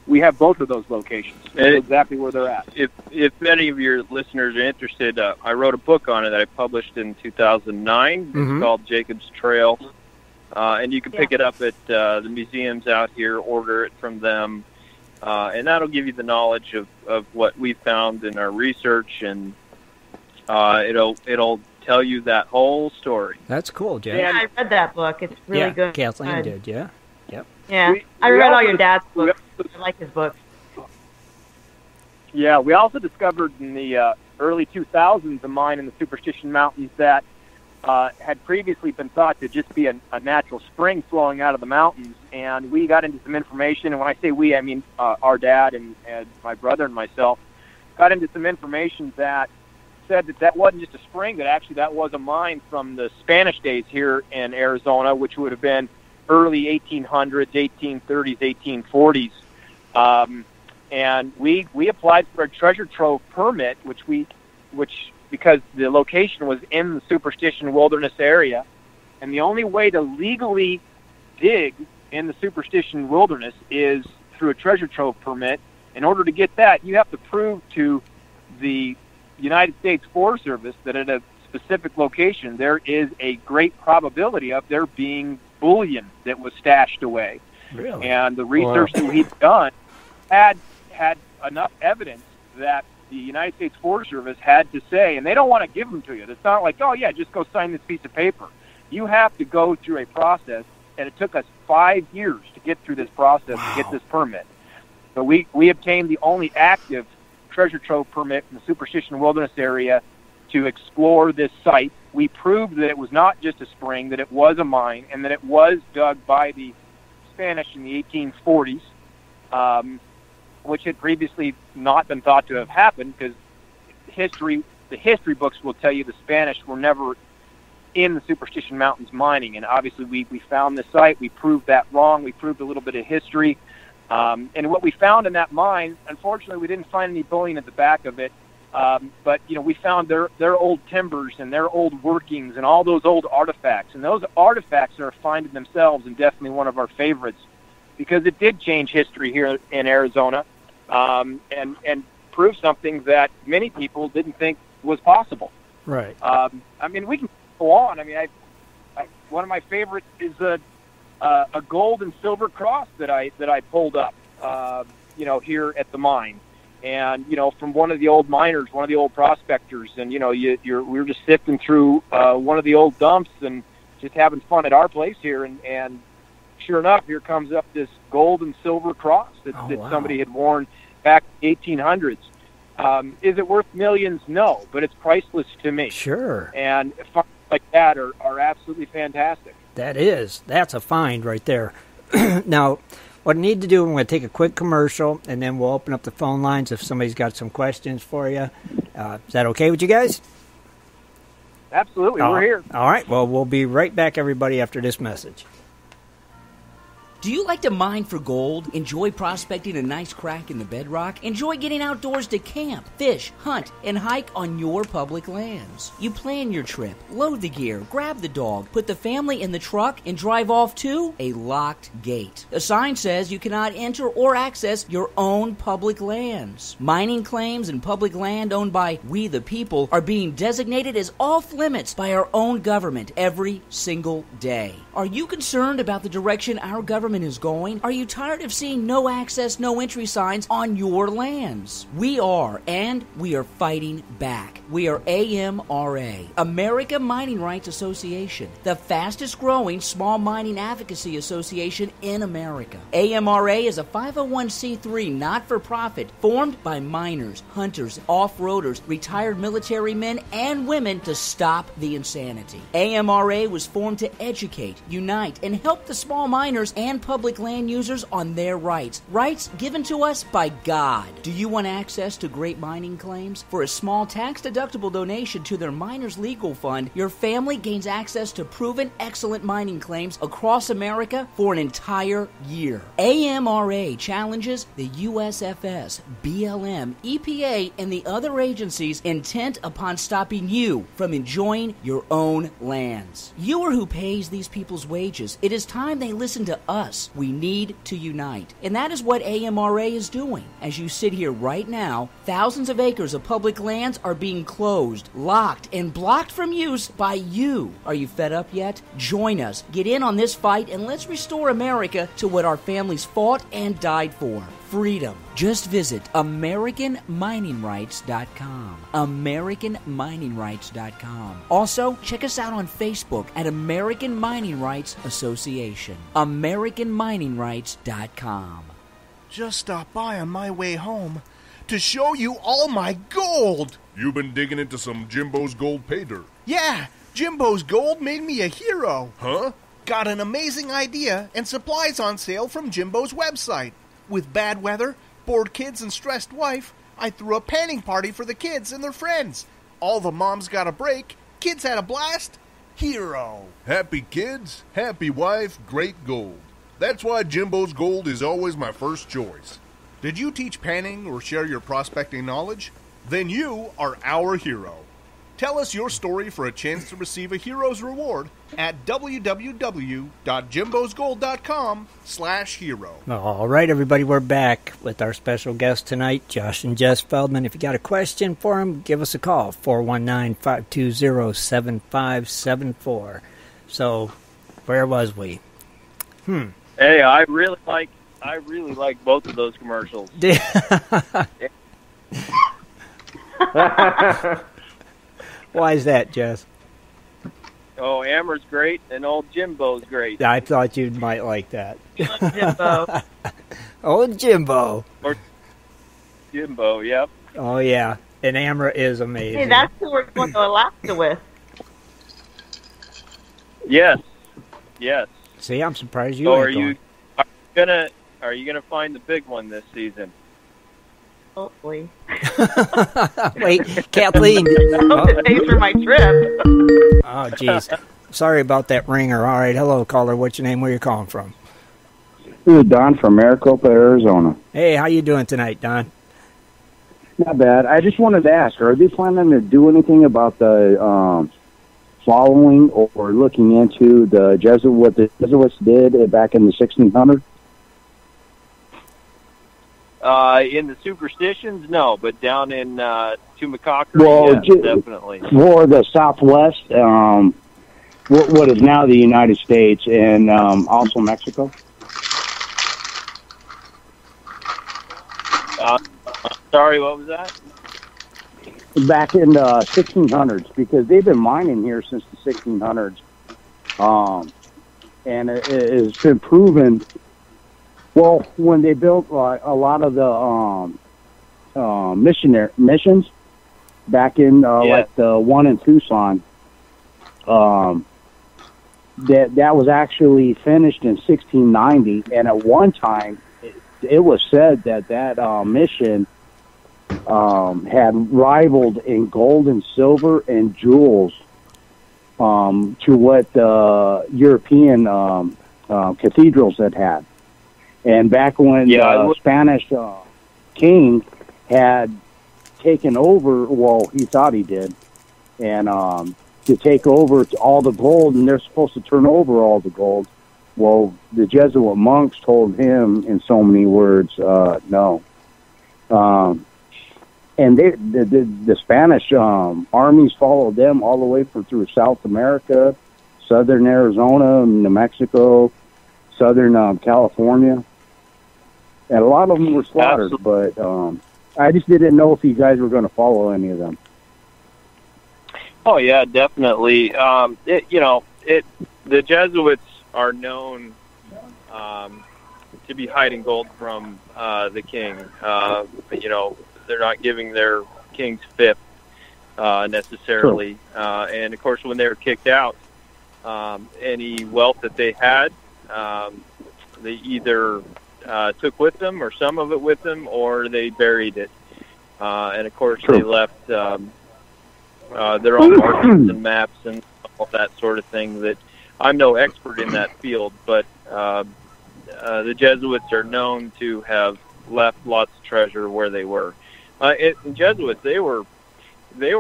we have both of those locations. That's exactly where they're at. If any of your listeners are interested, I wrote a book on it that I published in 2009. It's called Jacob's Trail. And you can pick it up at the museums out here, order it from them. And that'll give you the knowledge of what we found in our research, and it'll tell you that whole story. That's cool, Jen. Yeah, I read that book. It's really good. Kathleen did, yeah. Yep. Yeah, I read all your dad's books. I like his books. Yeah, we also discovered in the early 2000s a mine in the Superstition Mountains that had previously been thought to just be a natural spring flowing out of the mountains. And we got into some information, and when I say we, I mean our dad and my brother and myself got into some information that said that wasn't just a spring, that actually that was a mine from the Spanish days here in Arizona, which would have been early 1800s, 1830s, 1840s. And we applied for a treasure trove permit, which because the location was in the Superstition Wilderness area, and the only way to legally dig in the Superstition Wilderness is through a treasure trove permit. In order to get that, you have to prove to the United States Forest Service that at a specific location there is a great probability of there being bullion that was stashed away. Really? And the research that we'd done had enough evidence that the United States Forest Service had to say, and they don't want to give them to you. It's not like, oh, yeah, just go sign this piece of paper. You have to go through a process, and it took us 5 years to get through this process to get this permit. So we obtained the only active treasure trove permit in the Superstition Wilderness area to explore this site. We proved that it was not just a spring, that it was a mine, and that it was dug by the Spanish in the 1840s, which had previously not been thought to have happened, because the history books will tell you the Spanish were never in the Superstition Mountains mining. And obviously we found the site. We proved that wrong. We proved a little bit of history. And what we found in that mine, unfortunately, we didn't find any bullion at the back of it. But, we found their old timbers and their old workings and all those old artifacts. And those artifacts are a find in themselves, and definitely one of our favorites, because it did change history here in Arizona, and prove something that many people didn't think was possible. Right. We can go on. One of my favorites is a gold and silver cross that I pulled up, here at the mine, and from one of the old miners, one of the old prospectors, and we were just sifting through one of the old dumps and just having fun at our place here, and sure enough, here comes up this gold and silver cross that somebody had worn back in the 1800s. Is it worth millions? No, but it's priceless to me. Sure. And finds like that are absolutely fantastic. That's a find right there. Now, what I need to do, I'm going to take a quick commercial, and then we'll open up the phone lines if somebody's got some questions for you. Is that okay with you guys? Absolutely, we're here. All right, well, we'll be right back, everybody, after this message. Do you like to mine for gold? Enjoy prospecting a nice crack in the bedrock? Enjoy getting outdoors to camp, fish, hunt, and hike on your public lands? You plan your trip, load the gear, grab the dog, put the family in the truck, and drive off to a locked gate. A sign says you cannot enter or access your own public lands. Mining claims and public land owned by we the people are being designated as off limits by our own government every single day. Are you concerned about the direction our government is going? Are you tired of seeing no access, no entry signs on your lands? We are, and we are fighting back. We are AMRA, America Mining Rights Association, the fastest growing small mining advocacy association in America. AMRA is a 501c3 not-for-profit formed by miners, hunters, off-roaders, retired military men and women to stop the insanity. AMRA was formed to educate, unite, and help the small miners and and public land users on their rights. Rights given to us by God. Do you want access to great mining claims? For a small tax-deductible donation to their Miners Legal Fund, your family gains access to proven excellent mining claims across America for an entire year. AMRA challenges the USFS, BLM, EPA, and the other agencies intent upon stopping you from enjoying your own lands. You are who pays these people's wages. It is time they listen to us. We need to unite. And that is what AMRA is doing. As you sit here right now, thousands of acres of public lands are being closed, locked, and blocked from use by you. Are you fed up yet? Join us. Get in on this fight and let's restore America to what our families fought and died for. Freedom. Just visit AmericanMiningRights.com. AmericanMiningRights.com. Also, check us out on Facebook at American Mining Rights Association. AmericanMiningRights.com. Just stopped by on my way home to show you all my gold. You've been digging into some Jimbo's gold pay dirt. Yeah, Jimbo's Gold made me a hero. Huh? Got an amazing idea and supplies on sale from Jimbo's website. With bad weather, bored kids, and stressed wife, I threw a panning party for the kids and their friends. All the moms got a break, kids had a blast. Hero. Happy kids, happy wife, great gold. That's why Jimbo's Gold is always my first choice. Did you teach panning or share your prospecting knowledge? Then you are our hero. Tell us your story for a chance to receive a hero's reward at www.jimbosgold.com/hero. All right, everybody, we're back with our special guest tonight, Josh and Jess Feldman. If you got a question for them, give us a call, 419-520-7574. So, where was we? Hey, I really like both of those commercials. Why is that, Jess? Oh, Amber's great, and old Jimbo's great. I thought you might like that. Jimbo. Old Jimbo. Or Jimbo, yep. Oh, yeah. And Amber is amazing. Hey, that's who we're going to Alaska with. Yes. See, I'm surprised you So ain't are you gonna find the big one this season? Hopefully. Wait, Kathleen. Hope it pays for my trip. Oh, jeez. Sorry about that ringer. All right, hello, caller. What's your name? Where you calling from? This is Don from Maricopa, Arizona. Hey, how you doing tonight, Don? Not bad. I just wanted to ask, are they planning to do anything about the following or looking into what the Jesuits did back in the 1600s? In the superstitions, no, but down in Tumacacre, yes, definitely. For the Southwest, what is now the United States, and also Mexico? Sorry, what was that? Back in the 1600s, because they've been mining here since the 1600s, and it's been proven. Well, when they built a lot of the missions back in like the one in Tucson, that was actually finished in 1690, and at one time it was said that mission had rivaled in gold and silver and jewels to what the European cathedrals had. And back when the Spanish king had taken over, well, he thought he did, and to take over all the gold, and they're supposed to turn over all the gold. Well, the Jesuit monks told him in so many words, no. And the Spanish armies followed them all the way through South America, southern Arizona, New Mexico, southern California. And a lot of them were slaughtered, but I just didn't know if you guys were going to follow any of them. Oh, yeah, definitely. The Jesuits are known to be hiding gold from the king. They're not giving their king's fifth necessarily. And, of course, when they were kicked out, any wealth that they had, either took with them, or some of it with them, or they buried it. And of course, they left their own markings and maps and all that sort of thing. That I'm no expert in that field, but the Jesuits are known to have left lots of treasure where they were. The Jesuits, they were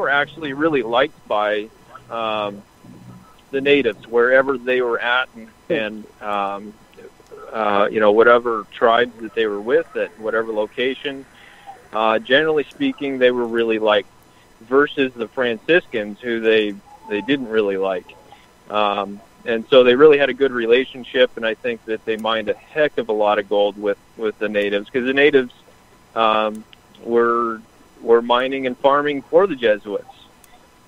actually really liked by the natives wherever they were at, and whatever tribes that they were with at whatever location. Generally speaking, they were really liked, versus the Franciscans, who they didn't really like. And so they really had a good relationship, and I think that they mined a heck of a lot of gold with the natives, because the natives were mining and farming for the Jesuits.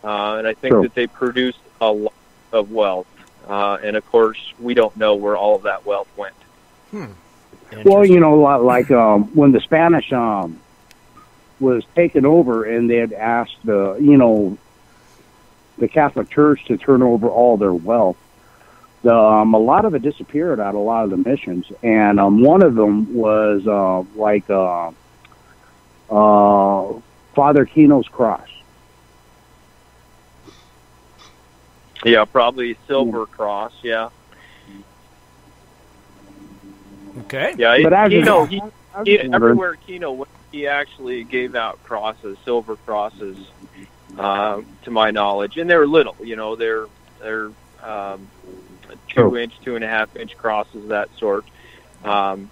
And I think that they produced a lot of wealth. And of course, we don't know where all of that wealth went. Well, like when the Spanish was taken over, and they had asked the Catholic Church to turn over all their wealth, a lot of it disappeared out of a lot of the missions, and one of them was Father Keno's cross. Yeah, probably silver cross. Yeah. Okay. Yeah, but everywhere Keno went, he actually gave out crosses, silver crosses, to my knowledge, and they're little. They're 2-inch, 2.5-inch crosses, that sort. And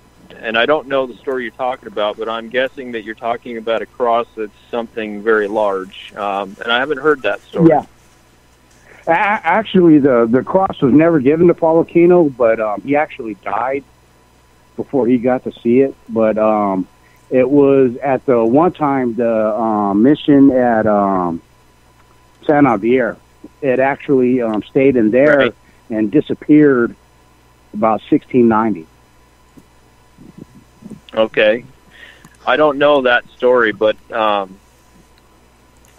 I don't know the story you're talking about, but I'm guessing that you're talking about a cross that's something very large. And I haven't heard that story. Yeah. Actually, the cross was never given to Paulo Keno, but he actually died before he got to see it. But it was at the one time the mission at San Javier. It actually stayed in there and disappeared about 1690. Okay. I don't know that story, but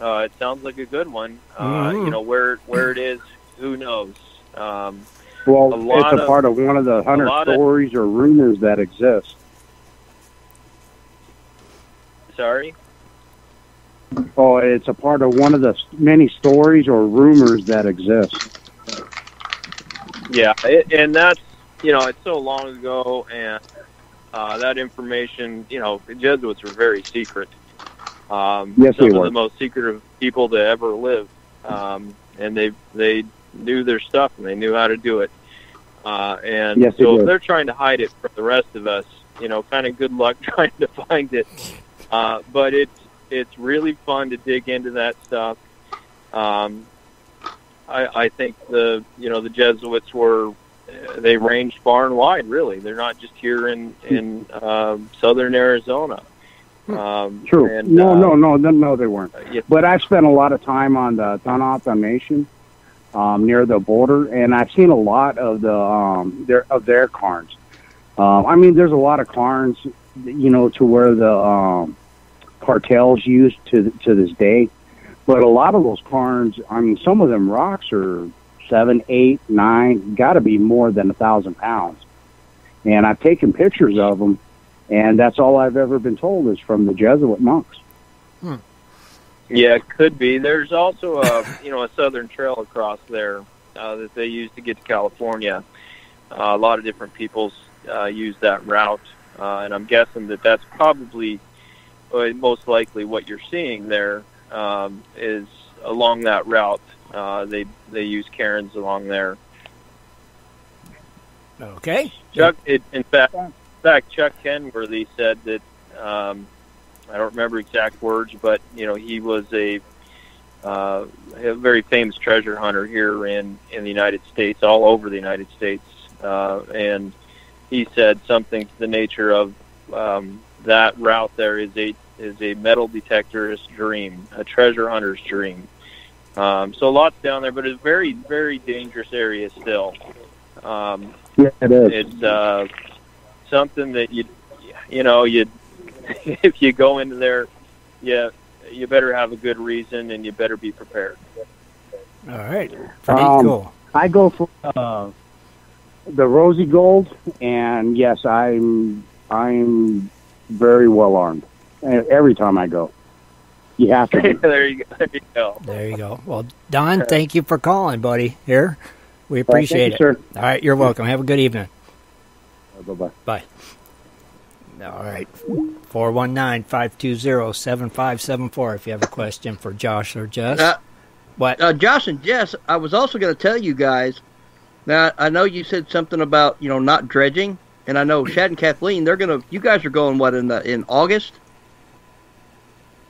it sounds like a good one. Where it is, who knows? Well, it's a part of one of the 100 stories or rumors that exist. Sorry? Oh, it's a part of one of the many stories or rumors that exist. Yeah, and that's, it's so long ago, and that information, the Jesuits were very secret. Yes, some they of were the most secretive people to ever live, and they knew their stuff, and they knew how to do it. And yes, so if they're trying to hide it from the rest of us, kind of good luck trying to find it. But it's really fun to dig into that stuff. I think the Jesuits they ranged far and wide. Really, they're not just here in southern Arizona. True. And, no, they weren't. Yeah. But I've spent a lot of time on the Tanata Nation near the border, and I've seen a lot of their cairns. There's a lot of cairns, to where the cartels use to this day. But a lot of those cairns, some of them rocks are 7, 8, 9, got to be more than 1,000 pounds. And I've taken pictures of them, and that's all I've ever been told is from the Jesuit monks. Yeah, it could be. There's also a southern trail across there that they use to get to California. A lot of different peoples use that route, and I'm guessing that's probably most likely what you're seeing there is along that route. They use cairns along there. Okay. Chuck, in fact, Chuck Kenworthy said that, I don't remember exact words, but he was a very famous treasure hunter here in the United States, all over the United States, and he said something to the nature of that route there is a metal detector's dream, a treasure hunter's dream. So lots down there, but it's a very, very dangerous area still. Yeah, it is. It's something that if you go into there, you better have a good reason, and you better be prepared. All right. Pretty cool. I go for the rosy gold, and yes, I'm very well armed every time I go. You have to. There you go. There you go. Well, Don, thank you for calling, buddy. Here, we appreciate thank you, it. sir. All right, you're welcome. Have a good evening. Bye-bye. Bye. All right. 419-520-7574 if you have a question for Josh or Jess. What? Josh and Jess, I was also going to tell you guys. Now I know you said something about not dredging, and I know Shad and Kathleen. You guys are going what in August?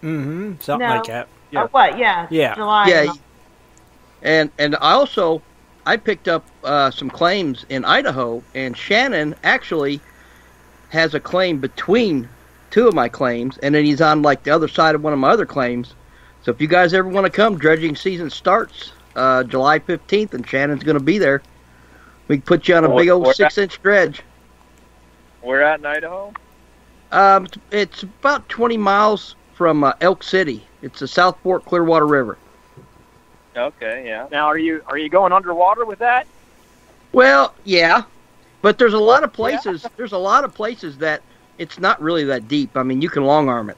Mm-hmm. Something No. like that. Yeah. What? Yeah. Yeah. July. Yeah. And I picked up some claims in Idaho, and Shannon actually has a claim between two of my claims, and then he's on like the other side of one of my other claims. So if you guys ever want to come, dredging season starts July 15th, and Shannon's going to be there. We can put you on a big old 6-inch dredge. We're at in Idaho? It's about 20 miles from Elk City. It's the South Fork Clearwater River. Okay, yeah. Now, are you going underwater with that? Well, yeah, but there's a lot of places. Yeah. There's a lot of places that it's not really that deep. I mean, you can long arm it.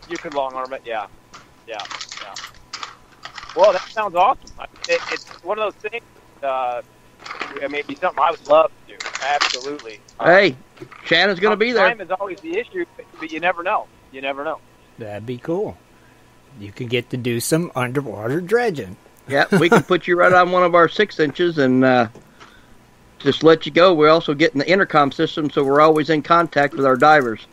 You can long arm it, yeah. Well, that sounds awesome. It's one of those things. Maybe something I would love to do. Absolutely. Hey, Shannon's going to be there. Time is always the issue, but you never know. You never know. That'd be cool. You could get to do some underwater dredging. Yeah, we can put you right on one of our 6 inches and just let you go. We're also getting the intercom system, so we're always in contact with our divers.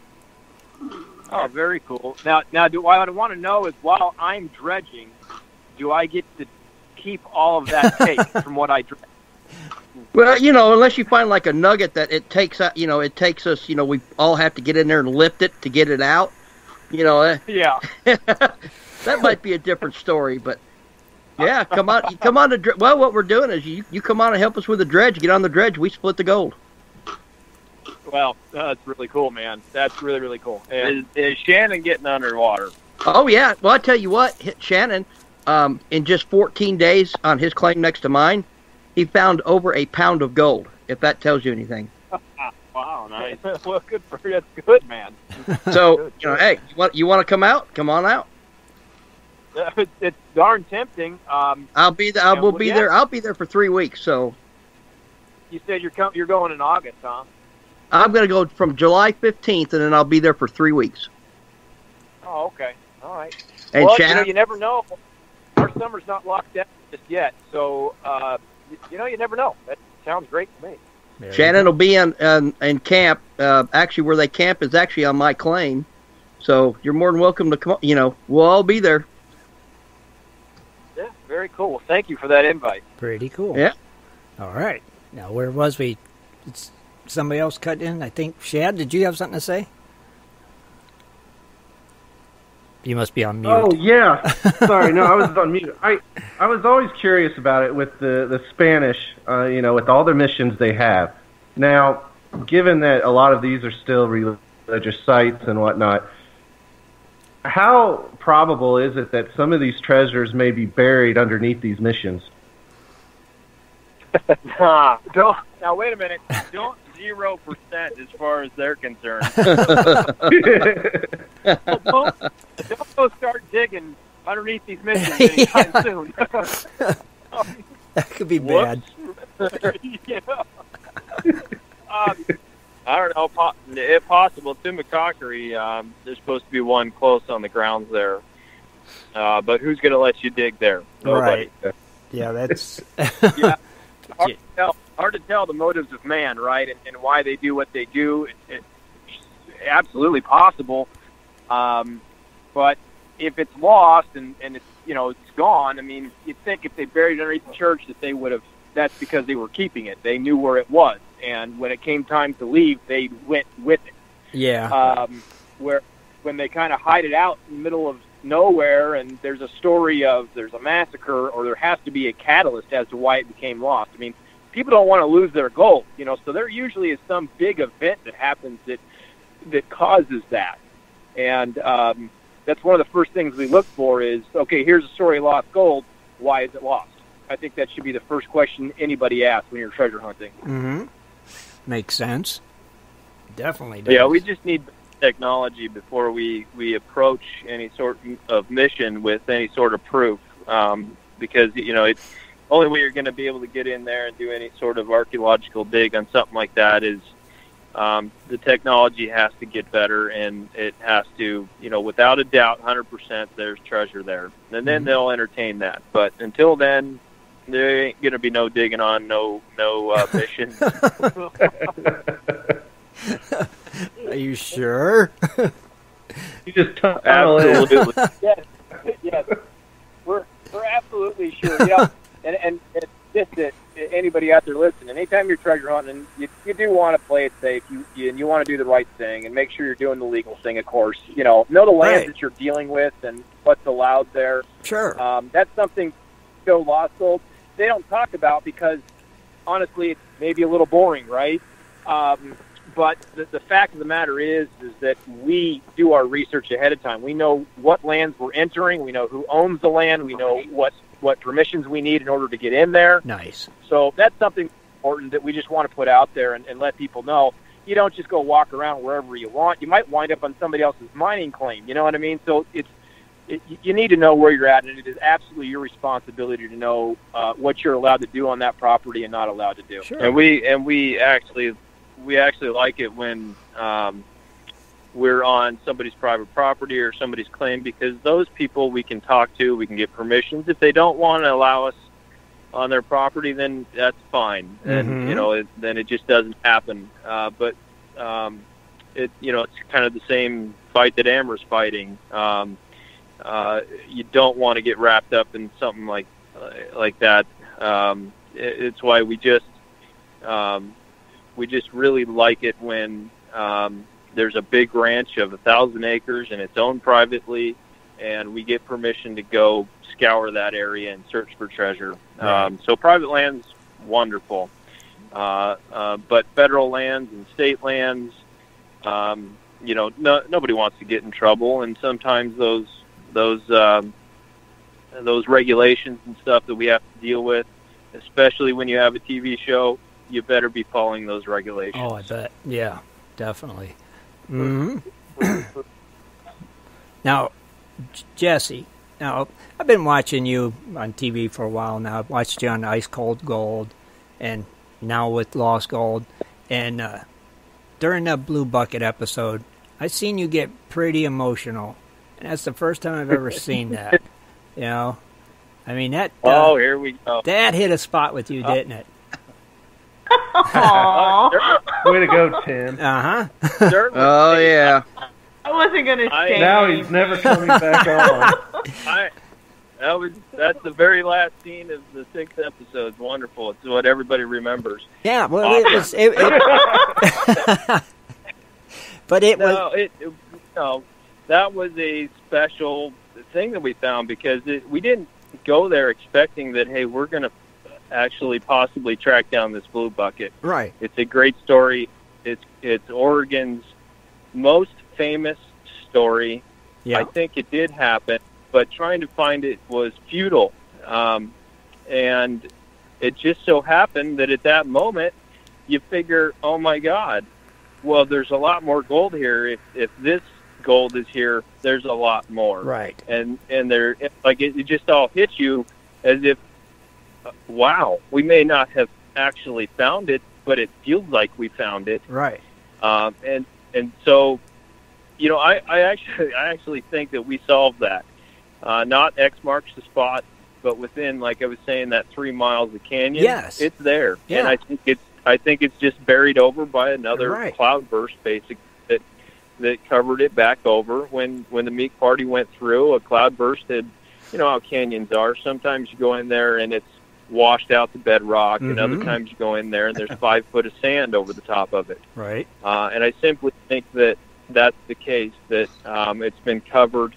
Oh, very cool. Now, what I want to know is, while I'm dredging, do I get to keep all of that tape from what I dredge? Well, unless you find like a nugget that it takes us, we all have to get in there and lift it to get it out. Yeah. That might be a different story, but yeah, come on to well, what we're doing is you come on and help us with the dredge. Get on the dredge, we split the gold. Well, that's really cool, man. That's really, really cool. And is Shannon getting underwater? Oh yeah. Well, I tell you what, Shannon, in just 14 days on his claim next to mine, he found over a pound of gold. If that tells you anything. Wow, nice. Well, good for you. That's good, man. So hey, you want to come out? Come on out. It's darn tempting. I'll be there. I'll be there for 3 weeks. So you said you're going in August, huh? I'm going to go from July 15th, and then I'll be there for 3 weeks. Oh, okay. All right. And well, Shannon, you never know. Our summer's not locked down just yet, so you never know. That sounds great to me. Shannon will be in camp. Actually, where they camp is actually on my claim, so you're more than welcome to come. We'll all be there. Yeah, very cool. Well, thank you for that invite. Pretty cool. Yeah. All right. Now, where was we? It's somebody else cut in. I think Shad. Did you have something to say? You must be on mute. Oh yeah, sorry. No, I was on mute. I was always curious about it with the Spanish. With all their missions they have. Now, given that a lot of these are still religious sites and whatnot, how probable is it that some of these treasures may be buried underneath these missions? Now wait a minute. Don't 0% as far as they're concerned. Don't go start digging underneath these missions anytime soon. That could be bad. Yeah. I don't know. If possible, to McCockery, there's supposed to be one close on the grounds there. But who's going to let you dig there? Nobody. Right. Yeah, that's... Yeah. Hard to tell the motives of man, right, and why they do what they do. It's absolutely possible. But if it's lost and it's it's gone, I mean, you'd think if they buried it underneath the church that they would have. That's because they were keeping it. They knew where it was, and when it came time to leave, they went with it. Yeah. When they kind of hide it out in the middle of nowhere, and there's a story of there's a massacre, or there has to be a catalyst as to why it became lost. I mean, people don't want to lose their gold, so there usually is some big event that happens that causes that. And that's one of the first things we look for is, okay, here's a story of lost gold. Why is it lost? I think that should be the first question anybody asks when you're treasure hunting. Mm-hmm. Makes sense. Definitely does. Yeah, we just need technology before we approach any sort of mission with any sort of proof, because it's only way you're going to be able to get in there and do any sort of archaeological dig on something like that is the technology has to get better, and it has to, without a doubt, 100% there's treasure there, and then they'll entertain that. But until then, there ain't going to be no digging on no mission. Are you sure? You just tunnel in. Yes. We're absolutely sure. And just that anybody out there listening, anytime you're treasure hunting, you do want to play it safe. You want to do the right thing and make sure you're doing the legal thing. Of course, know the lands that you're dealing with and what's allowed there. Sure. That's something Joe Lost Gold they don't talk about because honestly, it's maybe a little boring, right? But the fact of the matter is that we do our research ahead of time. We know what lands we're entering. We know who owns the land. We know what permissions we need in order to get in there. Nice. So that's something important that we just want to put out there and let people know. You don't just go walk around wherever you want. You might wind up on somebody else's mining claim. You know what I mean? So you need to know where you're at, and it is absolutely your responsibility to know what you're allowed to do on that property and not allowed to do. Sure. And we actually like it when we're on somebody's private property or somebody's claim, because those people we can talk to, we can get permissions. If they don't want to allow us on their property, then that's fine, and then it just doesn't happen. But it's kind of the same fight that Amber's fighting. You don't want to get wrapped up in something like that. It's why we just really like it when there's a big ranch of 1,000 acres and it's owned privately, and we get permission to go scour that area and search for treasure. Right. So private land's wonderful, but federal lands and state lands, nobody wants to get in trouble, and sometimes those regulations and stuff that we have to deal with, especially when you have a TV show, you better be following those regulations. Oh, I bet. Yeah, definitely. Mm-hmm. Now, Jesse, I've been watching you on TV for a while now. I've watched you on Ice Cold Gold and now with Lost Gold. And during that Blue Bucket episode, I seen you get pretty emotional. And that's the first time I've ever seen that. I mean, that... oh, here we go. That hit a spot with you, didn't it? Way to go, Tim. Uh-huh. Oh, yeah. I wasn't going to say. Now he's never coming back on. That's the very last scene of the 6th episode. It's wonderful. It's what everybody remembers. Yeah, well, that was a special thing that we found, because we didn't go there expecting that, hey, we're going to actually possibly track down this Blue Bucket. Right. It's a great story. It's Oregon's most famous story. Yeah. I think it did happen, but trying to find it was futile. And it just so happened that at that moment, you figure, oh my God, well, there's a lot more gold here. If this gold is here, there's a lot more. Right. And there, like, it just all hits you as if, wow, we may not have actually found it, but it feels like we found it. Right. And so, I actually think that we solved that. Not X marks the spot, but within, like I was saying, that 3 miles of canyon. Yes. It's there. Yeah. And I think it's just buried over by another cloudburst, basically, that covered it back over. When the meat party went through, a cloudburst had, how canyons are. Sometimes you go in there and it's washed out the bedrock, and other times you go in there and there's 5 foot of sand over the top of it. Right. And I simply think that that's the case, that it's been covered,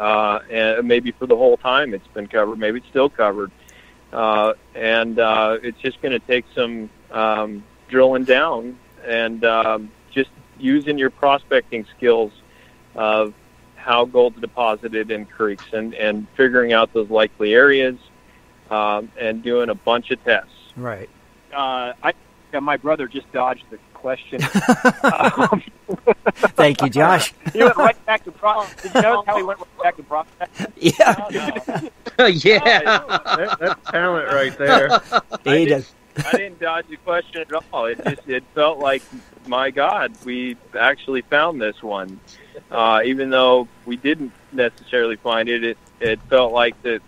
and maybe for the whole time it's been covered, maybe it's still covered. And it's just going to take some drilling down and just using your prospecting skills of how gold's deposited in creeks and figuring out those likely areas, and doing a bunch of tests. Right. My brother just dodged the question. Thank you, Josh. He went right back to Prospect. Did you notice how he went right back to Prospect? Yeah. Yeah. That's talent right there. I didn't dodge the question at all. It felt like, my God, we actually found this one. Even though we didn't necessarily find it, it felt like that.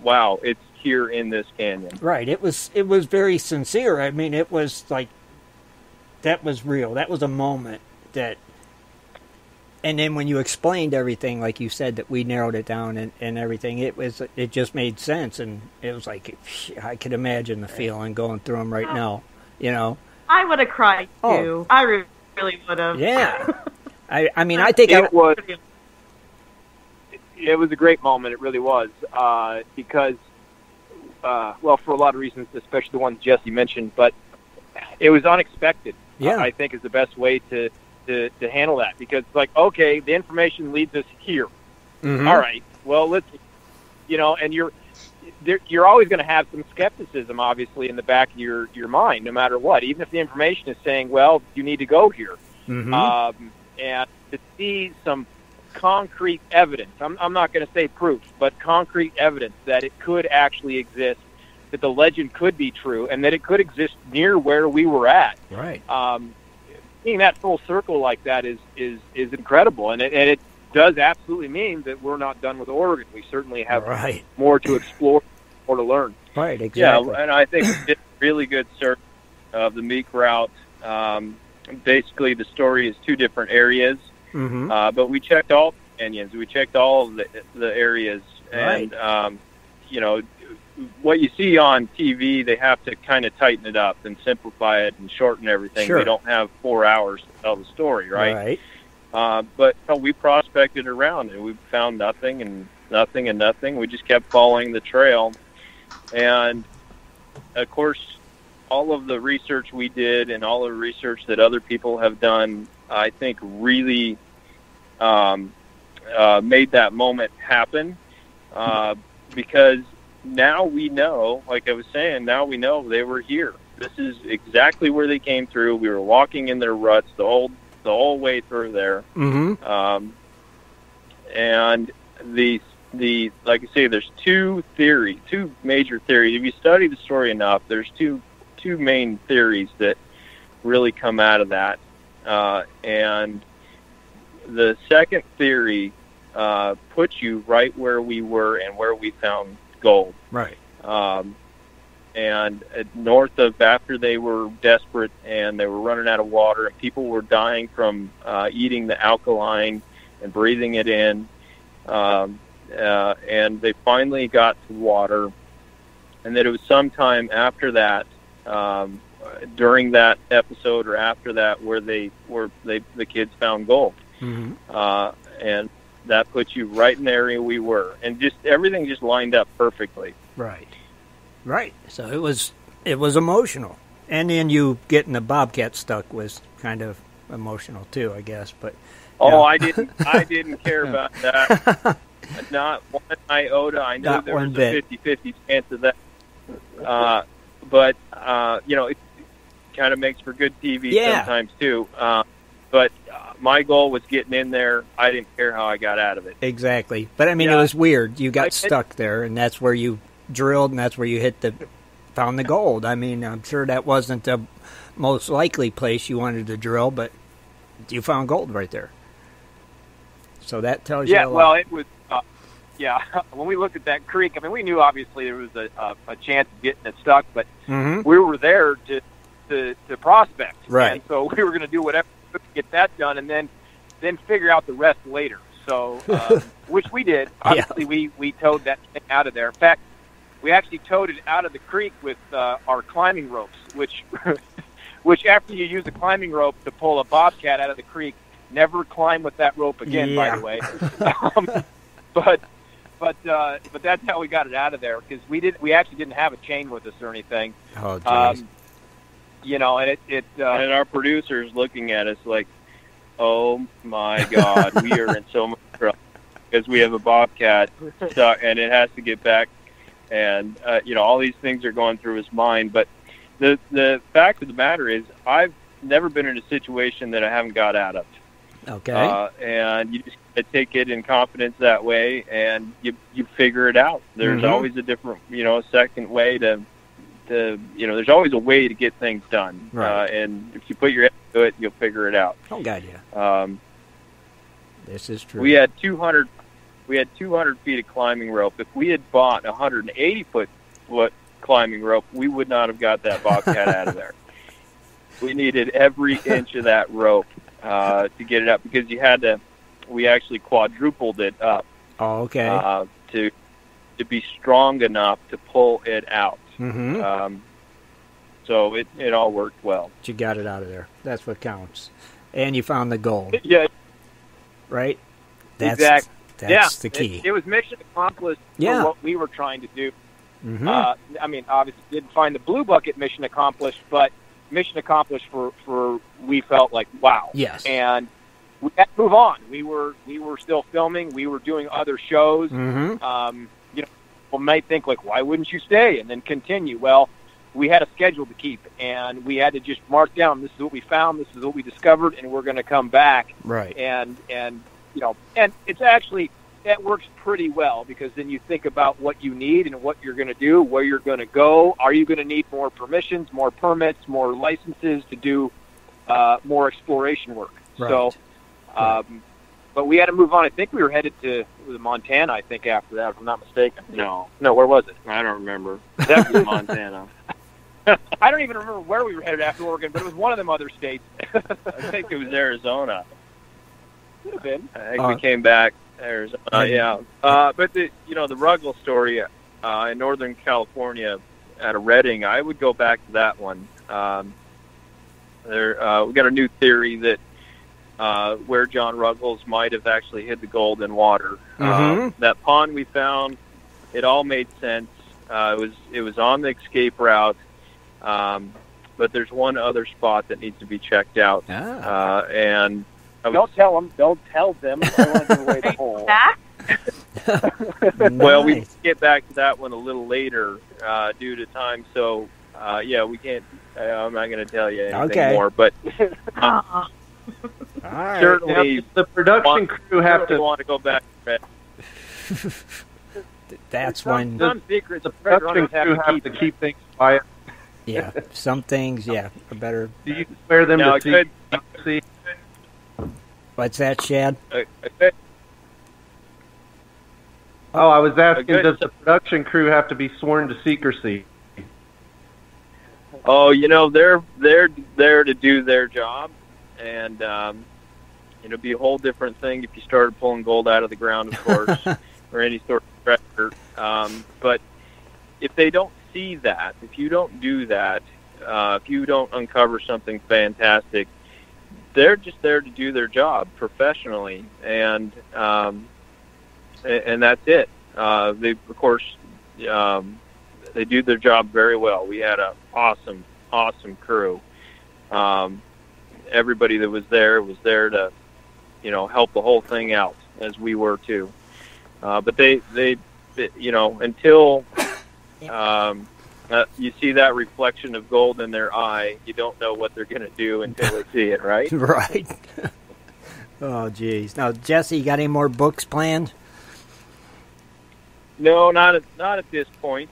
Wow, it's here in this canyon. Right. It was very sincere. I mean, it was like, that was real. That was a moment that. And then when you explained everything, like you said, that we narrowed it down and everything, it just made sense, and it was like, I could imagine the feeling going through them right now, you know. I would have cried too. I really would have. Yeah. I mean, I think it was a great moment. It really was, because, well, for a lot of reasons, especially the ones Jesse mentioned, but it was unexpected. Yeah. I think is the best way to handle that, because it's like, okay, the information leads us here. Mm-hmm. All right, well, let's, and you're always going to have some skepticism, obviously, in the back of your mind, no matter what, even if the information is saying, well, you need to go here. Mm-hmm. And to see some concrete evidence, I'm not going to say proof, but concrete evidence that it could actually exist, that the legend could be true, and that it could exist near where we were at. Right. Seeing that full circle like that is incredible, and it does absolutely mean that we're not done with Oregon. We certainly have more to explore, more to learn. Right, exactly. Yeah, and I think we did a really good search of the Meek route. Basically, the story is two different areas, mm-hmm. But we checked all the canyons. We checked all of the areas, right. And what you see on TV, they have to kind of tighten it up and simplify it and shorten everything. Sure. We don't have 4 hours to tell the story, right? Right. But we prospected around, and we found nothing and nothing and nothing. We just kept following the trail. And, of course, all of the research we did and all the research that other people have done, I think, really made that moment happen, because now we know, like I was saying, now we know they were here. This is exactly where they came through. We were walking in their ruts the whole way through there. Mm-hmm. And the like I say, there's two major theories. If you study the story enough, there's two main theories that really come out of that. And the second theory puts you right where we were and where we found gold. Right. And north of, after they were desperate and they were running out of water and people were dying from eating the alkaline and breathing it in, and they finally got to water, and that it was sometime after that, during that episode or after that, where the kids found gold. Mm-hmm. And that puts you right in the area we were, and just everything just lined up perfectly. Right. So it was emotional, and then you getting the bobcat stuck was kind of emotional too, I guess. But I didn't care about that. Not one iota. I know there was a 50-50 chance of that. But it kind of makes for good TV sometimes too. But my goal was getting in there. I didn't care how I got out of it. Exactly. But, I mean, it was weird. You got stuck there, and that's where you drilled, and that's where you found the gold. I mean, I'm sure that wasn't the most likely place you wanted to drill, but you found gold right there. So that tells you a lot. Yeah, well, it was, when we looked at that creek, I mean, we knew obviously there was a chance of getting it stuck, but mm-hmm. we were there to prospect. Right. And so we were going to do whatever to get that done, and then figure out the rest later. So, which we did. Obviously, we towed that thing out of there. In fact, we actually towed it out of the creek with our climbing ropes, which after you use a climbing rope to pull a bobcat out of the creek, never climb with that rope again, by the way. But that's how we got it out of there, because we actually didn't have a chain with us or anything. Oh, geez. And our producer's looking at us like, oh my God, we are in so much trouble because we have a bobcat stuck and it has to get back. and all these things are going through his mind. But the fact of the matter is, I've never been in a situation that I haven't got out of. Okay. And you just take it in confidence that way, and you figure it out. There's always a different, second way to there's always a way to get things done. Right. And if you put your head to it, you'll figure it out. Oh, God, yeah. This is true. We had 200 feet of climbing rope. If we had bought 180-foot climbing rope, we would not have got that Bobcat out of there. We needed every inch of that rope to get it up, because we actually quadrupled it up. Oh, okay. To be strong enough to pull it out. So it all worked well. But you got it out of there. That's what counts. And you found the gold. Yeah. Right? Exactly. That's the key. It was mission accomplished for what we were trying to do. I mean, obviously didn't find the blue bucket mission accomplished, but mission accomplished for we felt like, wow. Yes. And we had to move on. We were still filming. We were doing other shows. People might think, like, why wouldn't you stay and then continue? Well, we had a schedule to keep, and we had to just mark down, this is what we found, this is what we discovered, and we're going to come back. Right. And it's actually, that works pretty well, because then you think about what you need and what you're going to do, where you're going to go. Are you going to need more permissions, more permits, more licenses to do more exploration work? Right. So, but we had to move on. I think we were headed to Montana, I think, after that, if I'm not mistaken. No, where was it? I don't remember. Definitely Montana. I don't even remember where we were headed after Oregon, but it was one of them other states. I think it was Arizona. Could have been. I think we came back Arizona. Yeah. But the Ruggles story in Northern California at a Redding, I would go back to that one. We got a new theory that where John Ruggles might have actually hid the gold in water. That pond we found, it all made sense. It was on the escape route, but there's one other spot that needs to be checked out. And don't tell them. Don't tell them. I want to give away the hole. Well, we can get back to that one a little later due to time. So, we can't. I'm not going to tell you anything more. But right. Certainly, the production crew have to want to go back. That's when some secrets the production crew have to keep things quiet. Yeah, some things. Yeah, are better. Do you swear them to see? What's that, Shad? I was asking, does the production crew have to be sworn to secrecy? Oh, they're there to do their job, and it'd be a whole different thing if you started pulling gold out of the ground, of course, or any sort of treasure. But if they don't see that, if you don't do that, if you don't uncover something fantastic, they're just there to do their job professionally, and that's it. They, of course, they do their job very well. We had an awesome crew. Everybody that was there to, help the whole thing out, as we were too. But they until you see that reflection of gold in their eye, you don't know what they're going to do until they see it, right? Right. Oh, geez. Now, Jesse, you got any more books planned? No, not at this point.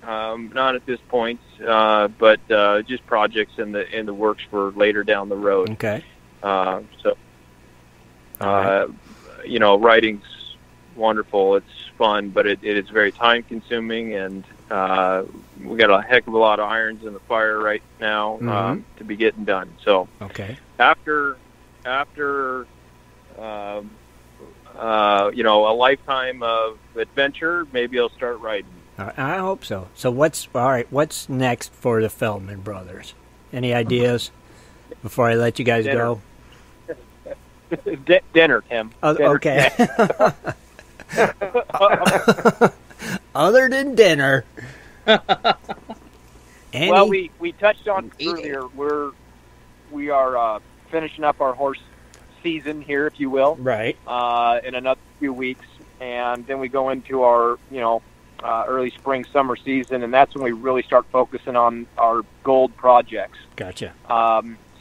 Not at this point. But just projects in the works for later down the road. Okay. Writing's wonderful. It's fun, but it is very time consuming, and we got a heck of a lot of irons in the fire right now to be getting done. So after a lifetime of adventure, maybe I'll start writing. I hope so. So what's next for the Feldman brothers? Any ideas before I let you guys go? Dinner, Tim. Dinner. Okay. Other than dinner. Well, we touched on earlier. We are finishing up our horse season here, if you will. Right. In another few weeks, and then we go into our early spring, summer season, and that's when we really start focusing on our gold projects. Gotcha.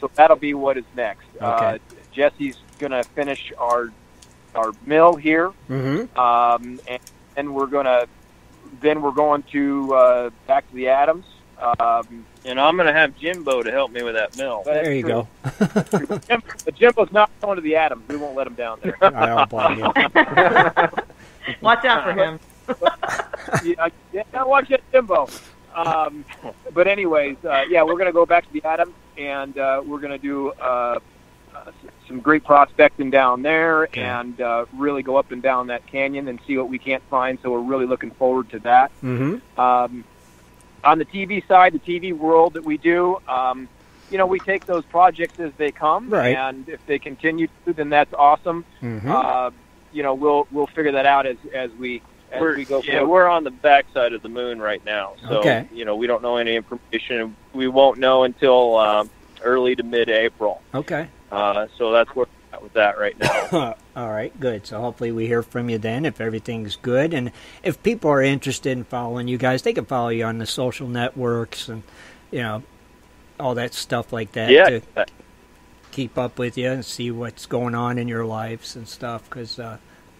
So that'll be what is next. Okay. Jesse's going to finish our mill here, Mm-hmm. and we're going to back to the Adams. And I'm going to have Jimbo to help me with that mill. There you go. But Jimbo's not going to the Adams. We won't let him down there. I don't blame you. Watch out for him. Yeah, watch it, Jimbo. But anyways, we're going to go back to the Adams, and we're going to do some great prospecting down there, and really go up and down that canyon and see what we can't find. So we're really looking forward to that. Mm-hmm. On the TV side, the TV world that we do, we take those projects as they come, right. And if they continue to, then that's awesome. Mm-hmm. We'll figure that out as we go. Yeah, we're on the backside of the moon right now, so okay. We don't know any information. We won't know until early to mid-April. Okay. So that's where we're at with that right now. All right, good. So hopefully we hear from you then if everything's good. And if people are interested in following you guys, they can follow you on the social networks and, all that stuff like that. Yeah. To keep up with you and see what's going on in your lives and stuff. Because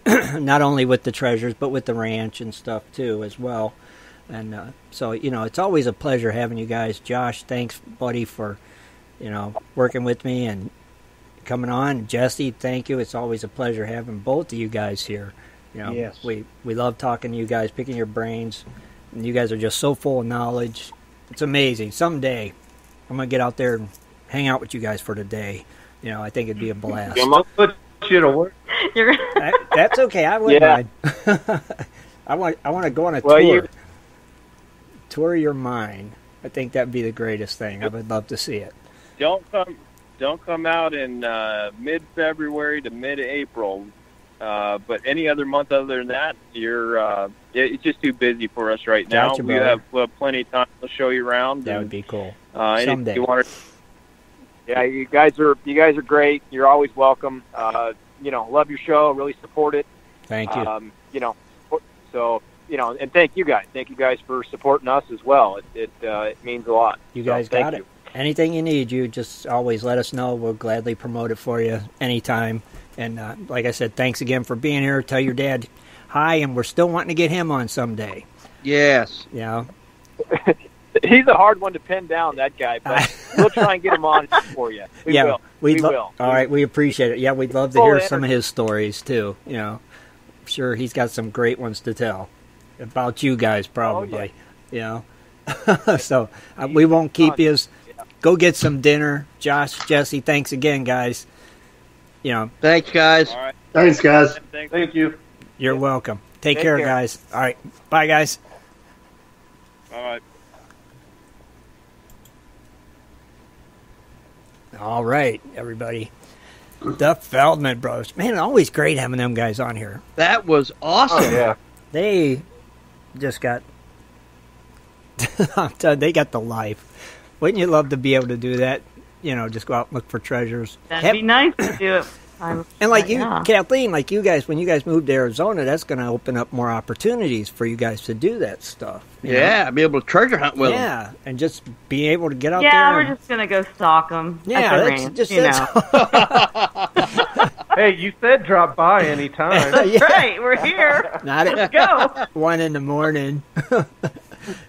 not only with the treasures, but with the ranch and stuff too as well. And so, it's always a pleasure having you guys. Josh, thanks, buddy, for, working with me and coming on. Jesse, thank you. It's always a pleasure having both of you guys here. Yes. We love talking to you guys, picking your brains, and you guys are just so full of knowledge. It's amazing. Someday, I'm going to get out there and hang out with you guys for the day. I think it'd be a blast. I'm going to put you to work. That's okay. I wouldn't mind. I want to go on a tour. Tour your mind. I think that'd be the greatest thing. I would love to see it. Don't come out in mid-February to mid-April, but any other month other than that, it's just too busy for us right now. Gotcha, we brother. have plenty of time to show you around. That would be cool. Someday. Yeah, you guys are great. You're always welcome. Love your show. Really support it. Thank you. And thank you guys. Thank you guys for supporting us as well. It means a lot. You guys got it. Anything you need, you just always let us know. We'll gladly promote it for you anytime. And like I said, thanks again for being here. Tell your dad hi, and we're still wanting to get him on someday. Yes. Yeah. He's a hard one to pin down, that guy, but we'll try and get him on for you. We will. We will. All right, we appreciate it. Yeah, we'd love to hear some of his stories, too. I'm sure he's got some great ones to tell about you guys, probably. So we won't keep you. Go get some dinner. Josh, Jesse, thanks again, guys. Thanks, guys. All right. Thanks, guys. Thank you. You're welcome. Take care, guys. All right. Bye, guys. All right. All right, everybody. The Feldman brothers. Man, always great having them guys on here. That was awesome. Oh, yeah. They just got... they got the life. Wouldn't you love to be able to do that? Just go out and look for treasures. That'd be nice to do it. And Kathleen, like you guys, when you guys moved to Arizona, that's going to open up more opportunities for you guys to do that stuff. Yeah, be able to treasure hunt with them. Yeah, and just be able to get out there. Yeah, we're just going to go stalk them. Yeah, at the ranch, Hey, you said drop by anytime. That's right, we're here. Let's go. 1 a.m.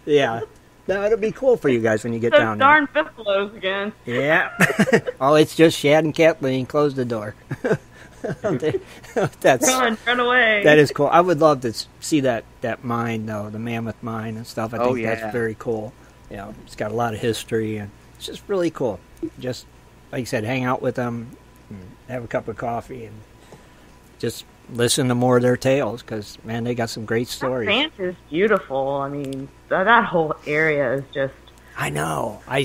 Yeah. No, it'll be cool for you guys when you get down there. Darn Fistlos again. Yeah. Oh, it's just Shad and Kathleen. Close the door. Run away. That is cool. I would love to see that mine, though, the Mammoth Mine and stuff. I think that's very cool. It's got a lot of history, and it's just really cool. Just, like you said, hang out with them, and have a cup of coffee, and just listen to more of their tales, because, man, they got some great stories. That ranch is beautiful. I mean, that whole area is just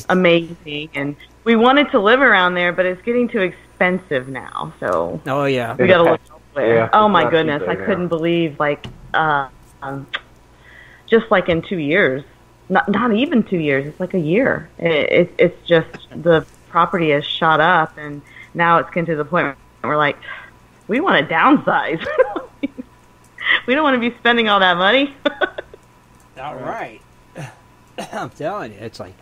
amazing. And we wanted to live around there, but it's getting too expensive now. So we got to look elsewhere. Yeah, oh my goodness, I couldn't believe just like in 2 years, not even 2 years. It's like a year. It's just the property has shot up, and now it's getting to the point where we're like, we want to downsize. We don't want to be spending all that money. All right. I'm telling you, it's like,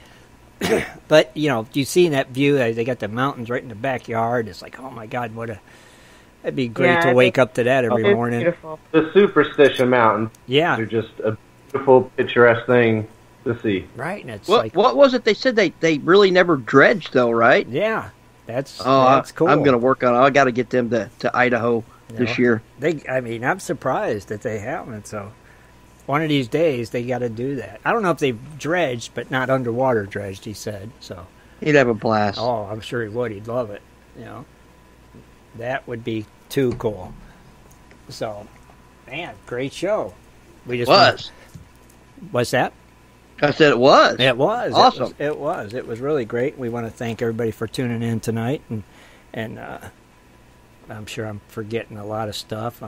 but you see that view, they got the mountains right in the backyard. It's like, oh my God, that'd be great to wake up to that every morning. Beautiful. The Superstition Mountains. Yeah. They're just a beautiful, picturesque thing to see. Right. And it's what was it they said they really never dredged though, right? Yeah. That's cool. I'm going to work on it. I got to get them to Idaho this year. I'm surprised that they haven't. So one of these days they got to do that. I don't know if they've dredged, but not underwater dredged, he said. So he'd have a blast. Oh, I'm sure he would. He'd love it. That would be too cool. So, man, great show. We just what's that? I said it was. It was awesome. It was really great. We want to thank everybody for tuning in tonight, and I'm sure I'm forgetting a lot of stuff.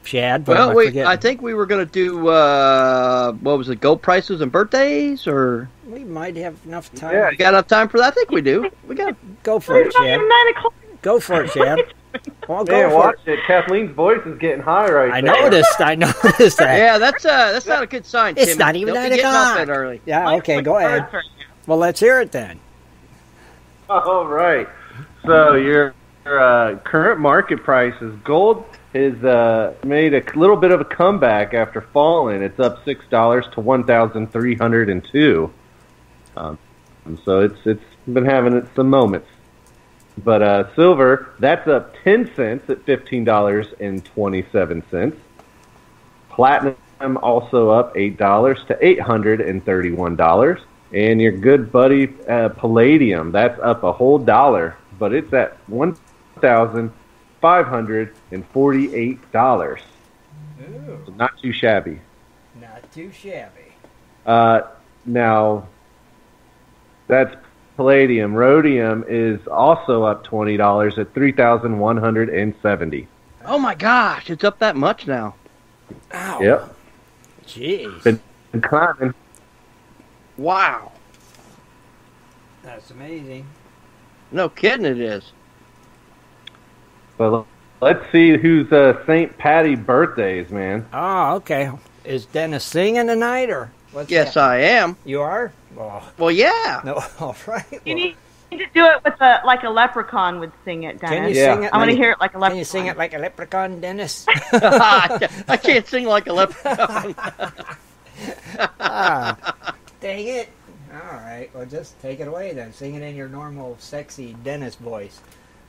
Shad. Well, I think we were going to do what was it? Gold prices and birthdays, or we might have enough time. Yeah, you got enough time for that? I think we do. We got go for it, Shad. Go for it, Shad. Well, Man, watch it. Kathleen's voice is getting high right I there. noticed that. Yeah, that's not a good sign, Tim. It's not even 9 o'clock. That early. Yeah, okay, go ahead. Well, let's hear it then. All right. So your current market prices, gold has made a little bit of a comeback after falling. It's up $6 to $1,302. So it's been having some moments. But silver, that's up 10 cents at $15.27. Platinum also up $8 to $831. And your good buddy palladium, that's up a whole $1, but it's at $1,548. So not too shabby. Not too shabby. Now, that's palladium. Rhodium is also up $20 at $3,170. Oh my gosh, it's up that much now. Ow. Yep. Jeez. Been climbing. Wow. That's amazing. No kidding, it is. But let's see who's St. Patty birthdays, man. Oh, okay. Is Dennis singing tonight, or what's Yes, that? I am. You are? Well, yeah. No, all right. You need to do it with like a leprechaun would sing it, Dennis. Can you sing it? I want to hear it like a leprechaun. Can you sing it like a leprechaun, Dennis? I can't sing like a leprechaun. Dang it. All right. Well, just take it away then. Sing it in your normal, sexy Dennis voice.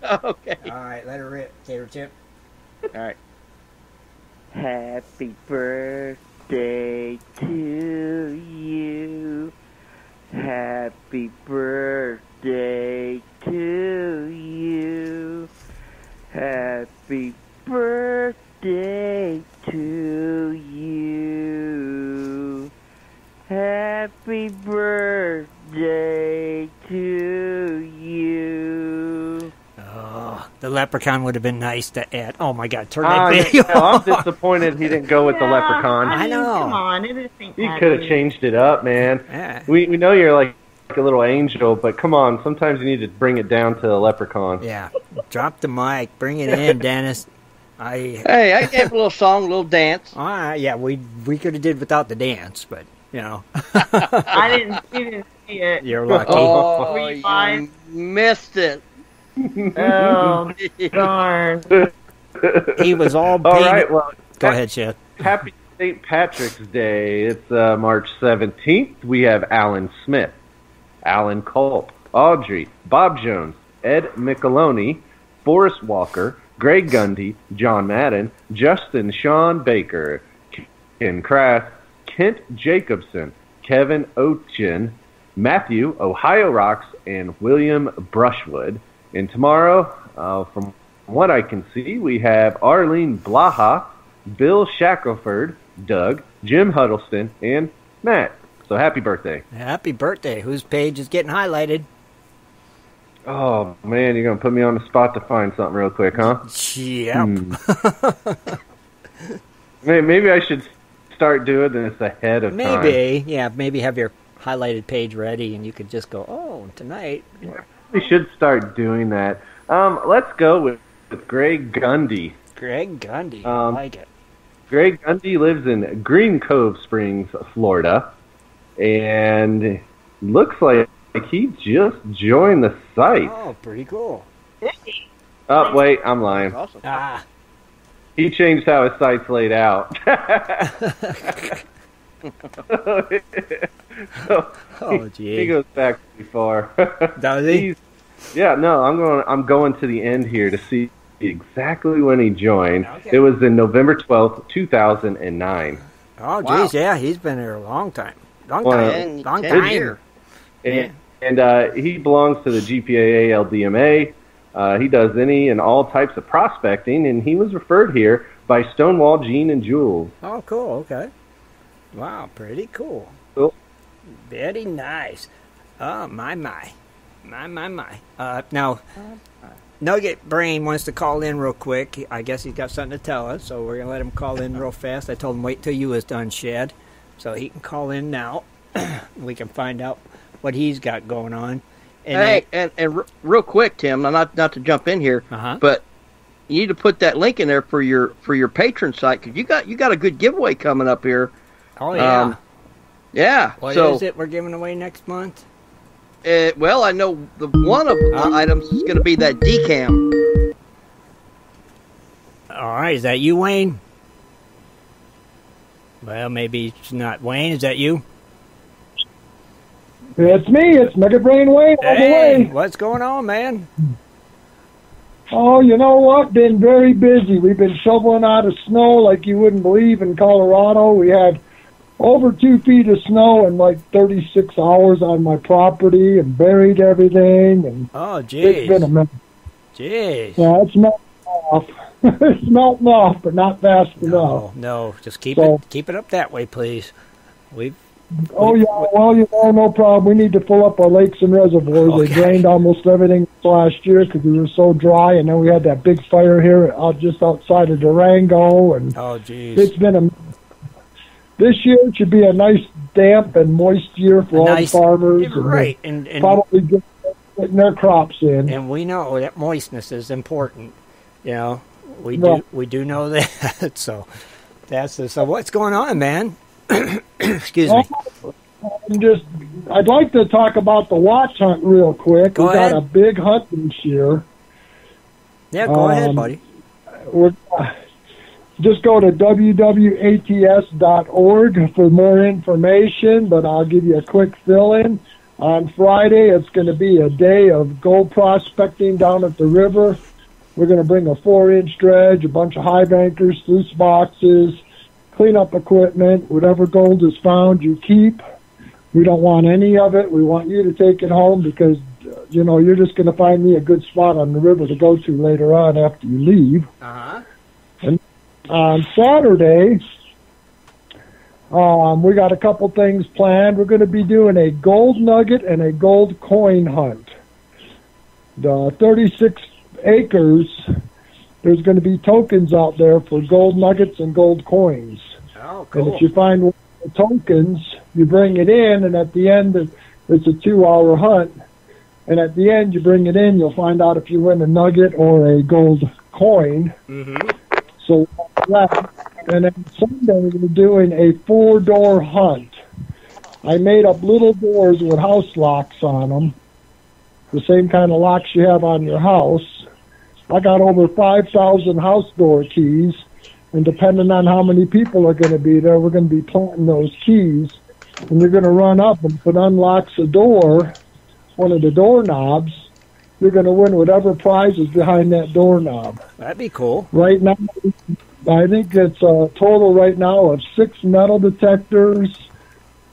Okay. All right. Let her rip, Tater Chip. All right. Happy birthday to you. Happy birthday to you. Happy birthday to you. Happy birthday to you. Oh, the leprechaun would have been nice to add. Oh my God, turn that video I'm disappointed he didn't go with the leprechaun. I know. Come on, it is St. He could have changed it up, man. Yeah. We know you're like a little angel, but come on, sometimes you need to bring it down to a leprechaun. Yeah. Drop the mic. Bring it in, Dennis. Hey, I gave a little song, a little dance. All right, yeah, we could have did without the dance, but you know. I didn't see it. You're lucky. Oh, Were you live? you missed it. Oh, darn. He was all painted. All right, well, go ahead, Chad. Happy St. Patrick's Day. It's March 17th. We have Alan Smith, Alan Culp, Audrey, Bob Jones, Ed Micheloni, Forrest Walker, Greg Gundy, John Madden, Justin Sean Baker, Ken Crass, Kent Jacobson, Kevin Ochin, Matthew Ohio Rocks, and William Brushwood. And tomorrow, from what I can see, we have Arlene Blaha, Bill Shackelford, Doug, Jim Huddleston, and Matt. So happy birthday. Happy birthday. Whose page is getting highlighted? Oh, man, you're going to put me on the spot to find something real quick, huh? Yep. Maybe I should start doing this ahead of time. Maybe. Yeah, maybe have your highlighted page ready and you could just go, oh, tonight. We should start doing that. Let's go with Greg Gundy. Greg Gundy. I like it. Greg Gundy lives in Green Cove Springs, Florida, and looks like he just joined the site. Oh, pretty cool. Oh, wait, I'm lying. Awesome. Ah. He changed how his site's laid out. Oh, gee. He goes back pretty far. Does he? Yeah, no, I'm going to the end here to see exactly when he joined. Okay. It was in November 12th, 2009. Oh, Wow. geez, yeah, he's been here a long time. Long Well, time. Long 10 time. years. And he belongs to the GPAA LDMA. He does any and all types of prospecting, and he was referred here by Stonewall, Gene, and Jules. Oh, cool, okay. Wow, pretty cool. Cool. Very nice. Oh, my. Now, Nugget Brain wants to call in real quick. I guess he's got something to tell us, so we're going to let him call in real fast. I told him wait till you was done, Shad, so he can call in now. We can find out what he's got going on. And And real quick, Tim, not to jump in here, but you need to put that link in there for your patron site, because you got a good giveaway coming up here. Oh, yeah. Yeah. What is it we're giving away next month? Well, I know the one of the items is going to be that decam. All right, is that you, Wayne? Well, maybe it's not. Wayne, is that you? It's me. It's Mega Brain Wayne all the Hey, way. what's going on, man? Oh, you know what? Been very busy. We've been shoveling out of snow like you wouldn't believe in Colorado. We had over 2 feet of snow in like 36 hours on my property and buried everything. And oh, it's jeez. been a minute. Jeez. Yeah, it's melting off. It's melting off, but not fast enough. No, just keep So- it up that way, please. Oh, yeah, well, you know, no problem. We need to fill up our lakes and reservoirs. Okay. They drained almost everything last year because we were so dry, and then we had that big fire here just outside of Durango, and Oh, jeez. it's been this year it should be a nice damp and moist year for all the farmers. Right, And and probably getting their crops in. And we know that moistness is important. You know, we Well- do know that. So so what's going on, man? Excuse me. I'd like to talk about the watch hunt real quick. Go we ahead. got a big hunt this year. Yeah, go ahead, buddy. We're, just go to www.ats.org for more information, but I'll give you a quick fill-in. On Friday, it's going to be a day of gold prospecting down at the river. We're going to bring a 4-inch dredge, a bunch of high bankers, sluice boxes, cleanup equipment. Whatever gold is found, you keep. We don't want any of it. We want you to take it home because, you know, you're just going to find me a good spot on the river to go to later on after you leave. Uh-huh. And on Saturday, we got a couple things planned. We're going to be doing a gold nugget and a gold coin hunt. The 36 acres, there's going to be tokens out there for gold nuggets and gold coins. Oh, And cool. if you find one of the tokens, you bring it in, and at the end, it's a 2-hour hunt. And at the end, you bring it in, you'll find out if you win a nugget or a gold coin. Mm-hmm. So that, and then Sunday we're doing a 4-door hunt. I made up little doors with house locks on them, the same kind of locks you have on your house. I got over 5,000 house door keys, and depending on how many people are going to be there, we're going to be planting those keys, and you're going to run up, and if it unlocks a door, one of the doorknobs, you're going to win whatever prize is behind that doorknob. That'd be cool. Right now, I think it's a total right now of 6 metal detectors.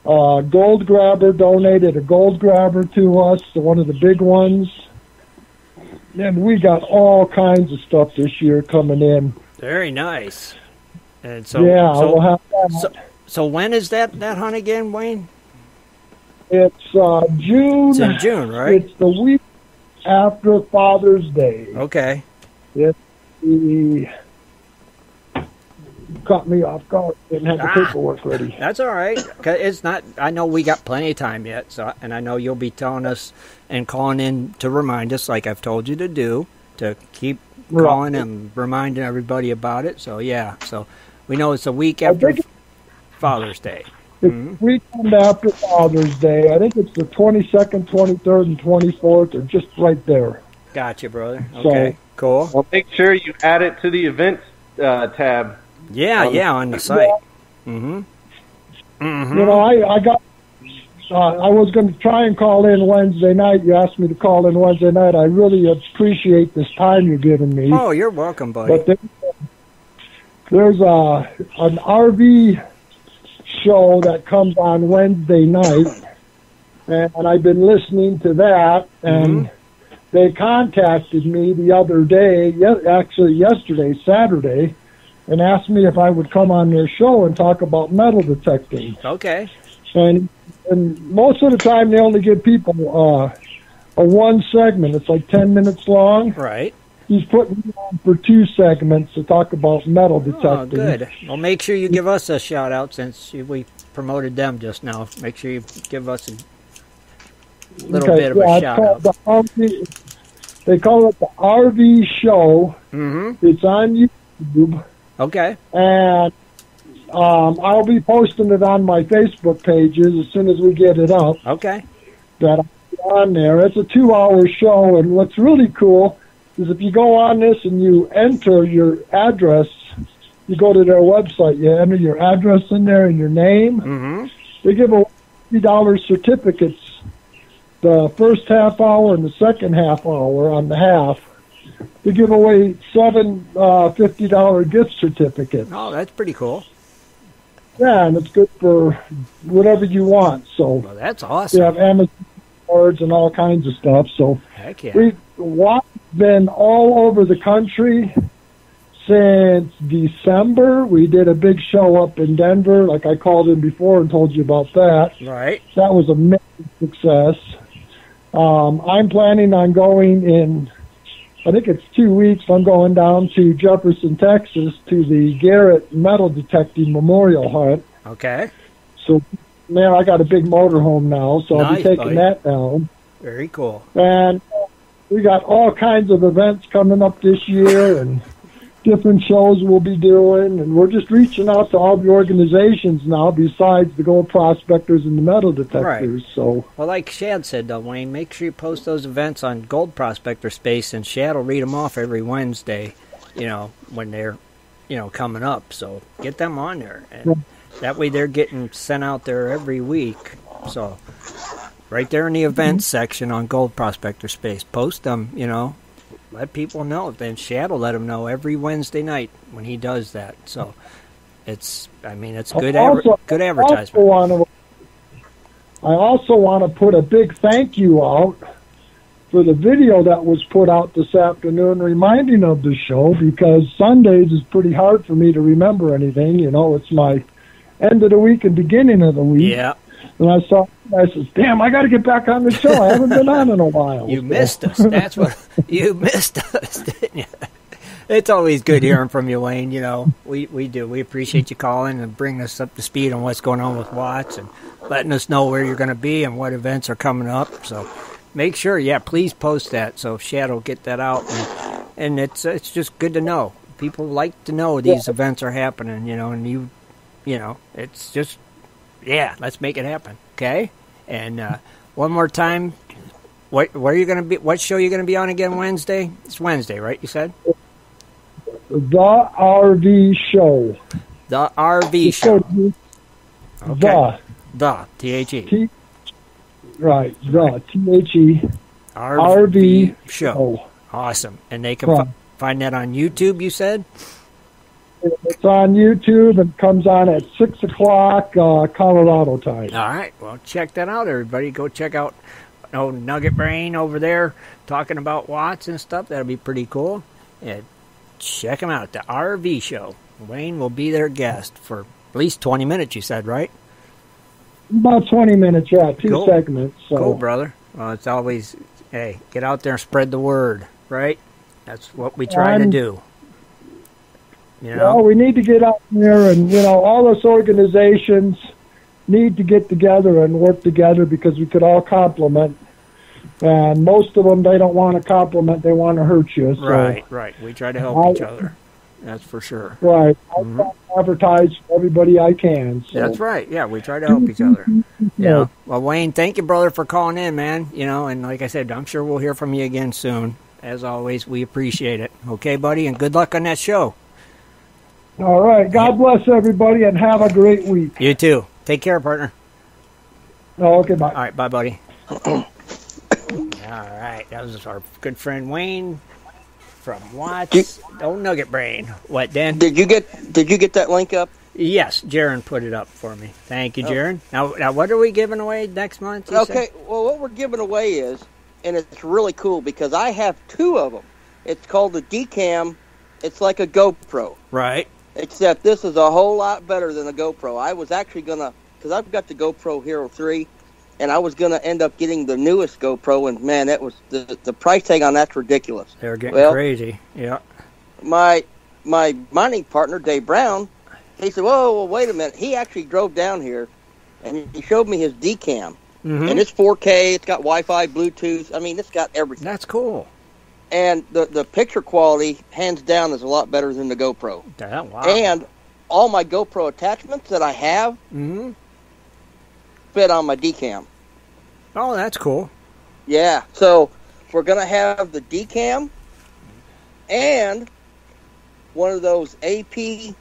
Gold Grabber donated a gold grabber to us, one of the big ones. And we got all kinds of stuff this year coming in. Very nice. And so Yeah, we'll have that. So when is that hunt again, Wayne? It's June. It's in June, right? It's the week after Father's Day. Okay. It's the... Caught me off guard. Didn't have the paperwork ready. That's all right. 'Cause it's not. I know we got plenty of time yet. So, and I know you'll be telling us and calling in to remind us, like I've told you to do, to keep calling and reminding everybody about it. So yeah. So We know it's a week after Father's Day. It's weekend after Father's Day. I think it's the 22nd, 23rd, and 24th. They're just right there. Gotcha, brother. Okay, cool. Well, make sure you add it to the events tab. On the site. Mm-hmm. You know, I got. I was going to try and call in Wednesday night. You asked me to call in Wednesday night. I really appreciate this time you're giving me. Oh, you're welcome, buddy. But there's an RV show that comes on Wednesday night, and I've been listening to that, and they contacted me the other day, actually yesterday, Saturday, and asked me if I would come on their show and talk about metal detecting. Okay. And most of the time they only give people a one segment. It's like 10 minutes long. Right. He's putting me on for 2 segments to talk about metal detecting. Oh, good. Well, make sure you give us a shout-out since we promoted them just now. Make sure you give us a little bit of a shout-out. They call it the RV Show. Mm-hmm. It's on YouTube. Okay. And I'll be posting it on my Facebook pages as soon as we get it up. Okay. That I'll be on there. It's a 2-hour show, and what's really cool is if you go on this and you enter your address, you go to their website, you enter your address in there and your name. Mm-hmm. They give away $50 certificates the first half hour and the second half hour on the half. They give away 7 $50 gift certificates. Oh, that's pretty cool. Yeah, and it's good for whatever you want. So well, that's awesome. They have Amazon cards and all kinds of stuff. So heck yeah. We've been all over the country since December. We did a big show up in Denver, like I called in before and told you about that. Right. That was a major success. I'm planning on going in, I think it's 2 weeks. I'm going down to Jefferson, Texas, to the Garrett Metal Detecting Memorial Hunt. Okay. So, man, I got a big motorhome now, so I'll be taking buddy. that down. Very cool. And we got all kinds of events coming up this year and different shows we'll be doing. And we're just reaching out to all the organizations now besides the Gold Prospectors and the Metal Detectors. Right. So, well, like Shad said, though, Wayne, make sure you post those events on Gold Prospector Space, and Shad will read them off every Wednesday, when they're, coming up. So get them on there. And that way they're getting sent out there every week. So right there in the events section on Gold Prospector Space, post them, let people know. Then Shad will let them know every Wednesday night when he does that. So it's good good advertisement. I also want to put a big thank you out for the video that was put out this afternoon reminding of the show, because Sundays is pretty hard for me to remember anything. It's my end of the week and beginning of the week. Yeah. And I said, damn, I got to get back on the show. I haven't been on in a while. You missed us. That's what you missed us, didn't you? It's always good hearing from you, Wayne. We do. We appreciate you calling and bringing us up to speed on what's going on with Watts and letting us know where you're going to be and what events are coming up. So make sure, please post that so Shad will get that out. And it's just good to know. People like to know these events are happening, and it's just, let's make it happen, okay? And one more time, where are you going to be? What show are you going to be on again Wednesday? It's Wednesday, right? You said the RV Show. The RV Show. Okay. The THE. Right. The THE. RV Show. Awesome. And they can find that on YouTube. You said. It's on YouTube and comes on at 6 o'clock Colorado time. All right. Well, check that out, everybody. Go check out Nugget Brain over there talking about Watts and stuff. That'll be pretty cool. And check them out. The RV Show. Wayne will be their guest for at least 20 minutes, you said, right? About 20 minutes, yeah. 2 segments. So. Cool, brother. Well, it's always, get out there and spread the word, right? That's what we try to do. Well, we need to get out there, and all those organizations need to get together and work together because we could all complement. And most of them, they don't want to compliment; they want to hurt you. So right. We try to help each other. That's for sure. Right. I advertise for everybody I can. So. That's right. Yeah, we try to help each other. Yeah. Well, Wayne, thank you, brother, for calling in, man. And like I said, I'm sure we'll hear from you again soon. As always, we appreciate it. Okay, buddy, and good luck on that show. All right. God bless everybody, and have a great week. You too. Take care, partner. Oh, okay, bye. All right, bye, buddy. All right, that was our good friend Wayne from Watts. Nugget Brain. What, Dan? Did you get that link up? Yes, Jaron put it up for me. Thank you, Jaron. Now, what are we giving away next month? Okay, well, what we're giving away is, and it's really cool because I have 2 of them. It's called the D-Cam. It's like a GoPro. Right. Except this is a whole lot better than a GoPro. I was actually going to, because I've got the GoPro Hero 3, and I was going to end up getting the newest GoPro, and man, that was the price tag on that's ridiculous. They're getting crazy. Yeah. My mining partner, Dave Brown, he said, whoa, wait a minute. He actually drove down here, and he showed me his D-Cam. Mm-hmm. And it's 4K, it's got Wi-Fi, Bluetooth. I mean, it's got everything. That's cool. And the picture quality, hands down, is a lot better than the GoPro. Wow. And all my GoPro attachments that I have fit on my D-Cam. Oh, that's cool. Yeah, so we're going to have the D-Cam and one of those AP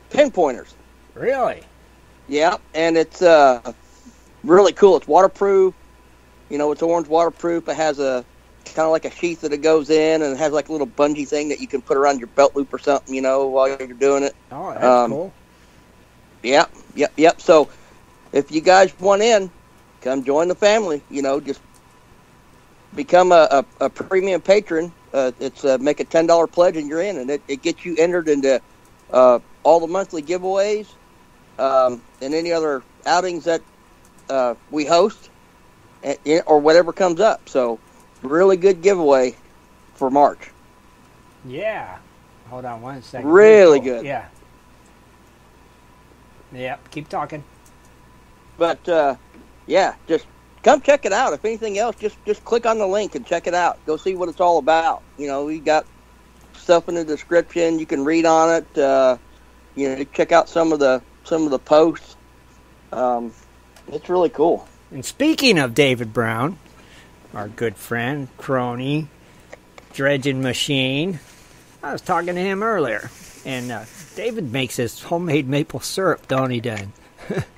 pinpointers. Really? Yeah, and it's really cool. It's waterproof. It's orange waterproof. It has a kind of like a sheath that it goes in, and it has like a little bungee thing that you can put around your belt loop or something, while you're doing it. Oh, that's cool. Yep. So if you guys want in, come join the family. Just become a premium patron. It's make a $10 pledge and you're in, and it gets you entered into all the monthly giveaways and any other outings that we host or whatever comes up. So really good giveaway for March. Yeah. Hold on one second. Really good. Yeah. Yeah. Keep talking. But just come check it out. If anything else, just click on the link and check it out. Go see what it's all about. We got stuff in the description. You can read on it. Check out some of the posts. It's really cool. And speaking of David Brown, our good friend, crony, dredging machine, I was talking to him earlier, and David makes his homemade maple syrup, don't he, Dan?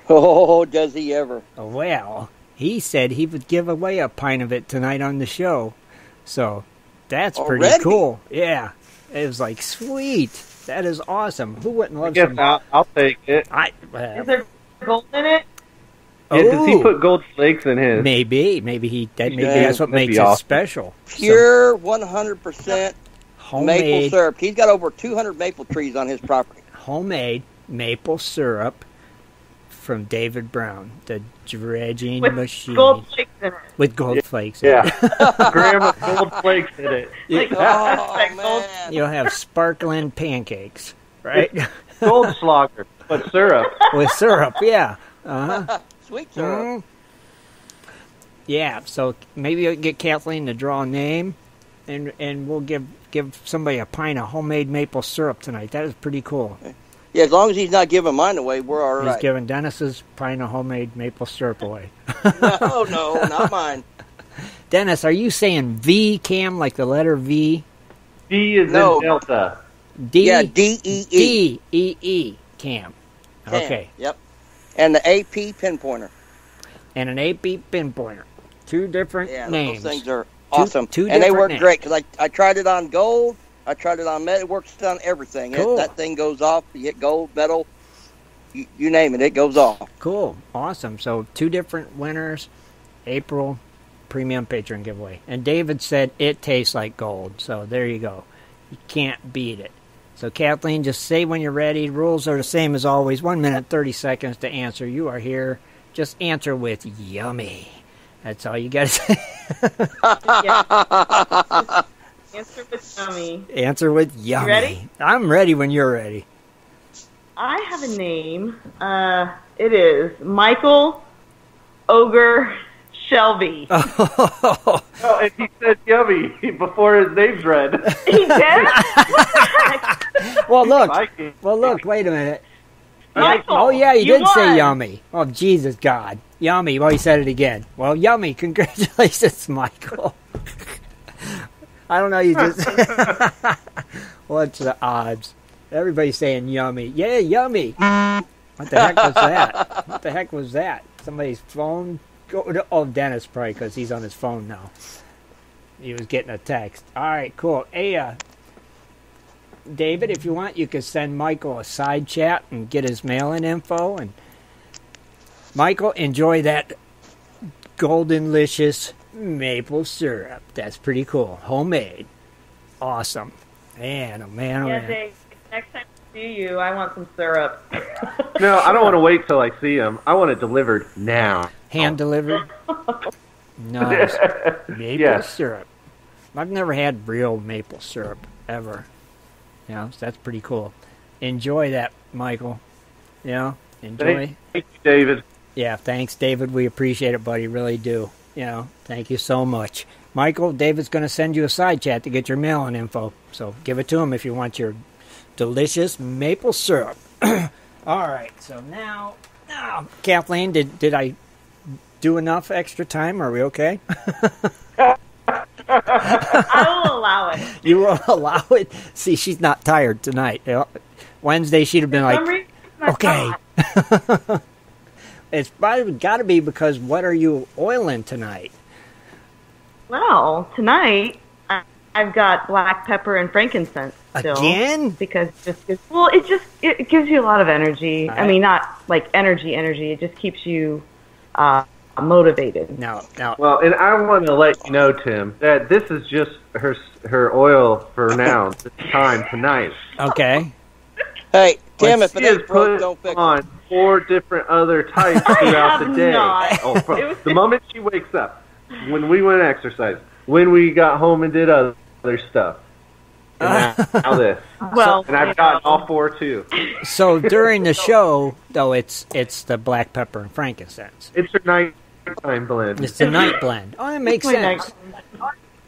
Oh, does he ever? Well, he said he would give away a pint of it tonight on the show, so that's Already? pretty cool. Yeah, it was like, sweet. That is awesome. Who wouldn't love some? I'll take it. Is there gold in it? Yeah, does he put gold flakes in his? Maybe that's what makes it special. Pure 100% homemade maple syrup. He's got over 200 maple trees on his property. Homemade maple syrup from David Brown, the dredging machine. Gold flakes in it. With gold flakes in it. Graham with gold flakes in it. Man. You'll have sparkling pancakes, right? Goldschlager, but syrup. With syrup, yeah. Uh-huh. Sweet syrup. Yeah, so maybe you'll get Kathleen to draw a name, and we'll give somebody a pint of homemade maple syrup tonight. That is pretty cool. Yeah, as long as he's not giving mine away, we're all right. He's giving Dennis's pint of homemade maple syrup away. No, not mine. Dennis, are you saying V, Cam, like the letter V? D is in Delta. D? Yeah, D-E-E. D-E-E, Cam. Okay. Yep. And the AP pinpointer. And an AP pinpointer. Two different names. Those things are awesome. And they work great, because I tried it on gold. I tried it on metal. It works on everything. Cool. That thing goes off. You hit gold, metal, you name it. It goes off. Cool. Awesome. So 2 different winners. April premium patron giveaway. And David said it tastes like gold. So there you go. You can't beat it. So Kathleen, just say when you're ready. Rules are the same as always. 1 minute, 30 seconds to answer. You are here. Just answer with yummy. That's all you got to say. Answer with yummy. Answer with yummy. You ready? I'm ready when you're ready. I have a name. It is Michael Ogre Shelby. Oh, and he said yummy before his name's read. He did? Well, look. Wait a minute. Michael, oh yeah, you did won. say yummy. Oh Jesus God, yummy. Well, he said it again. Well, yummy. Congratulations, Michael. I don't know. You just. What's the odds? Everybody's saying yummy. Yeah, yummy. What the heck was that? What the heck was that? Somebody's phone? Oh, Dennis probably, because he's on his phone now. He was getting a text. All right, cool. Hey, David, if you want, you can send Michael a side chat and get his mail-in info. And Michael, enjoy that golden-licious maple syrup. That's pretty cool. Homemade. Awesome. Man, oh man, oh Yeah, man. Dave, next time I see you, I want some syrup. No, I don't want to wait till I see him. I want it delivered now. Hand delivered? Nice. Maple syrup. I've never had real maple syrup, ever. You know, so that's pretty cool. Enjoy that, Michael. You know, enjoy. Thank you, David. Yeah, thanks, David. We appreciate it, buddy. Really do. You know, thank you so much. Michael, David's going to send you a side chat to get your mail-in info. So give it to him if you want your delicious maple syrup. All right, so now, Kathleen, did I do enough extra time? Are we okay? I will allow it. You will allow it? See, she's not tired tonight. Wednesday, she'd have been like, okay. It's probably got to be because what are you oiling tonight? Well, tonight I've got black pepper and frankincense still. Again? Because it gives you a lot of energy. I mean, not like energy. It just keeps you motivated. Now. Well, and I want to let you know, Tim, that this is just her oil for now. This time tonight. Okay. Hey, Tim, if She it has ain't broke, put don't fix on it. 4 different other types throughout the day. Not. The moment she wakes up, when we went exercise, when we got home and did other stuff. And now this. Well, and I've gotten all 4 too. So during the show, though, it's the black pepper and frankincense. It's her nighttime blend. It's the night blend. Oh, it makes sense.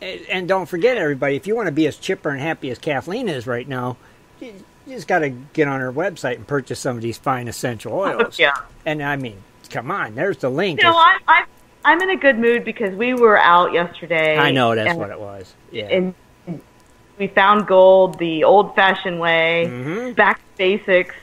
And don't forget, everybody, if you want to be as chipper and happy as Kathleen is right now, you just got to get on her website and purchase some of these fine essential oils. Yeah. And I mean, come on, there's the link. You know, I'm in a good mood because we were out yesterday. I know, that's what it was. Yeah. And we found gold the old-fashioned way, back to basics.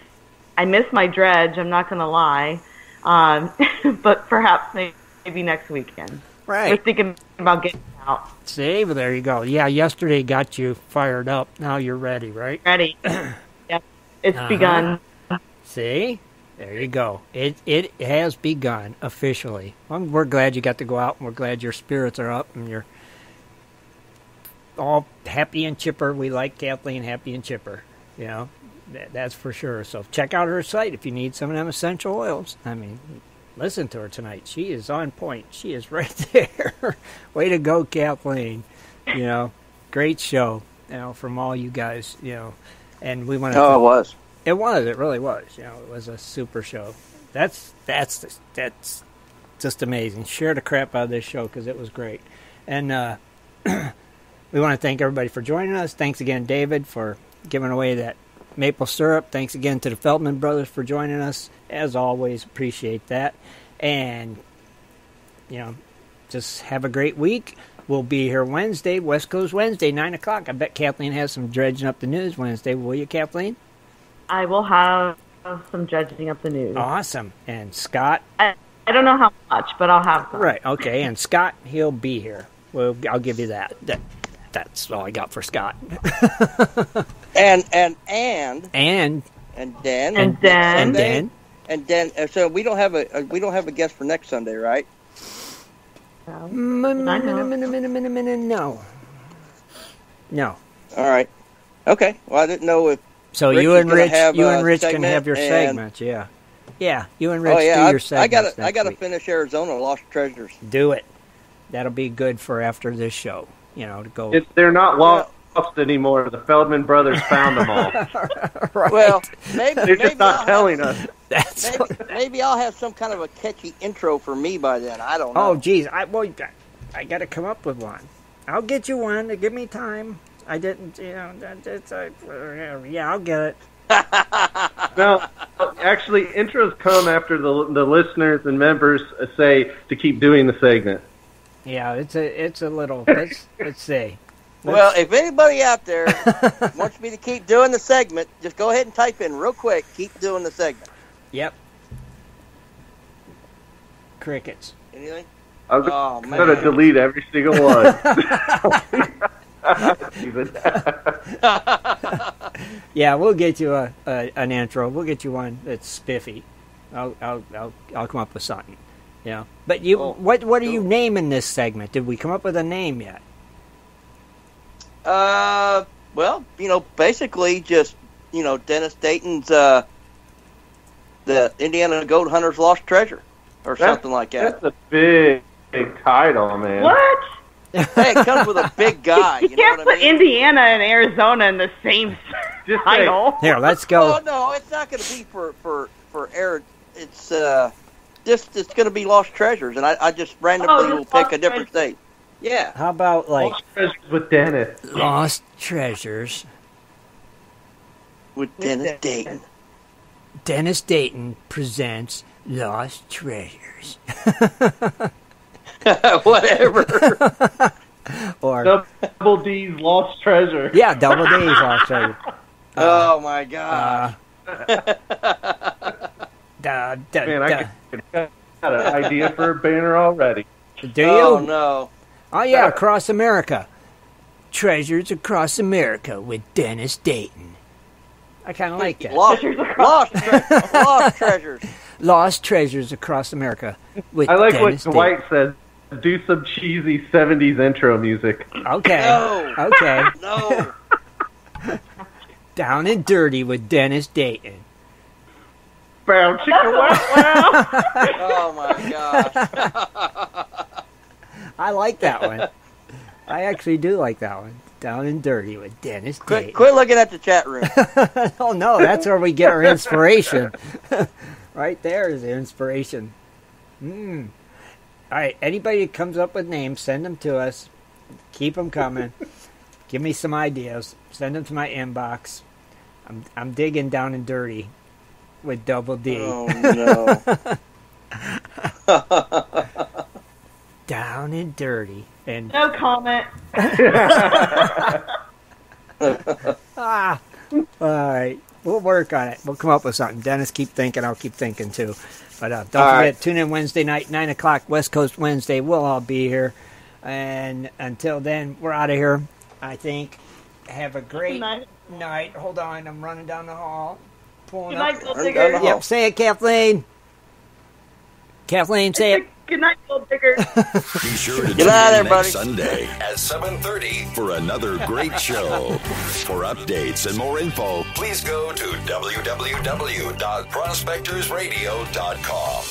I miss my dredge, I'm not going to lie. But perhaps maybe next weekend. Right. We're thinking about getting out. See, well, there you go. Yeah, yesterday got you fired up. Now you're ready, right? Ready. Yep. It's begun. See? There you go. It has begun officially. Well, we're glad you got to go out, and we're glad your spirits are up, and you're all happy and chipper. We like Kathleen happy and chipper. You know, that's for sure. So check out her site if you need some of them essential oils. I mean, listen to her tonight. She is on point. She is right there. Way to go, Kathleen. You know, great show. You know, from all you guys. You know, and we want to. Oh, it was. It was. It really was. You know, it was a super show. That's just amazing. Share the crap out of this show because it was great. And we want to thank everybody for joining us. Thanks again, David, for giving away that maple syrup. Thanks again to the Feldman brothers for joining us. As always, appreciate that. And, you know, just have a great week. We'll be here Wednesday, West Coast Wednesday, 9 o'clock. I bet Kathleen has some dredging up the news Wednesday. Will you, Kathleen? I will have some dredging up the news. Awesome. And Scott? I don't know how much, but I'll have some. Right, okay. And Scott, he'll be here. Well, I'll give you that. That's all I got for Scott. And Dan. So we don't have a guest for next Sunday, right? No. All right. Okay. Well, I didn't know if. So Rich you and Rich can segment have your and- segments. Yeah. Yeah. You and Rich Oh yeah, do your segments. I got to week. finish Arizona Lost Treasures. Do it. That'll be good for after this show. You know, to go. They're not lost anymore. The Feldman brothers found them all. Right. Well, maybe They're just not I'll telling have, us. Maybe I'll have some kind of a catchy intro for me by then. I don't know. Oh, geez. I got to come up with one. I'll get you one. Give me time. I didn't, yeah, I'll get it. No, actually, intros come after the listeners and members say to keep doing the segment. Yeah, it's a little. Let's see. Well, if anybody out there wants me to keep doing the segment, just go ahead and type in real quick. Keep doing the segment. Yep. Crickets. Anything? I'm going to delete every single one. Yeah, we'll get you an intro. We'll get you one that's spiffy. I'll come up with something. Yeah, but what are you naming this segment? Did we come up with a name yet? Well, basically just Dennis Dayton's the Indiana Gold Hunter's Lost Treasure or something like that. That's a big title, man. What? Hey, it comes with a big guy. You can't put Indiana and Arizona in the same title. Here, let's go. Oh no, it's not going to be for air. It's it's going to be Lost Treasures, and I just randomly will pick a different state. Yeah. How about like Lost Treasures with Dennis? Lost Treasures with Dennis Dayton. Dennis Dayton presents Lost Treasures. Whatever. Or Double D's Lost Treasure. Yeah, Double D's Lost Treasure. Oh my God. Man, I got an idea for a banner already. Do you? Oh no. Oh yeah, Across America. Treasures Across America with Dennis Dayton. I kind of like that. Lost Treasures. Lost Treasures Across America with I like Dennis what Dwight says. Do some cheesy 70s intro music. Okay. No. Okay. No. Down and Dirty with Dennis Dayton. Bow chicka wow wow. Oh my gosh. I like that one. I actually do like that one. Down and Dirty with Dennis Dayton. Quit looking at the chat room. Oh no, that's where we get our inspiration. Right there is the inspiration. All right, anybody that comes up with names, send them to us. Keep them coming. Give me some ideas. Send them to my inbox. I'm digging Down and Dirty with Double D. Oh no. Down and Dirty and No comment. All right. We'll work on it. We'll come up with something. Dennis, keep thinking. I'll keep thinking, too. But don't forget, tune in Wednesday night, 9 o'clock, West Coast Wednesday. We'll all be here. And until then, we're out of here, I think. Have a great night. Hold on. I'm running down the hall. Pulling Good up. night, Gold Digger. Yep, say it, Kathleen. Kathleen, say it. Good night, Gold Digger. Be sure to tune in next Sunday at 7:30 for another great show. For updates and more info, please go to www.prospectorsradio.com.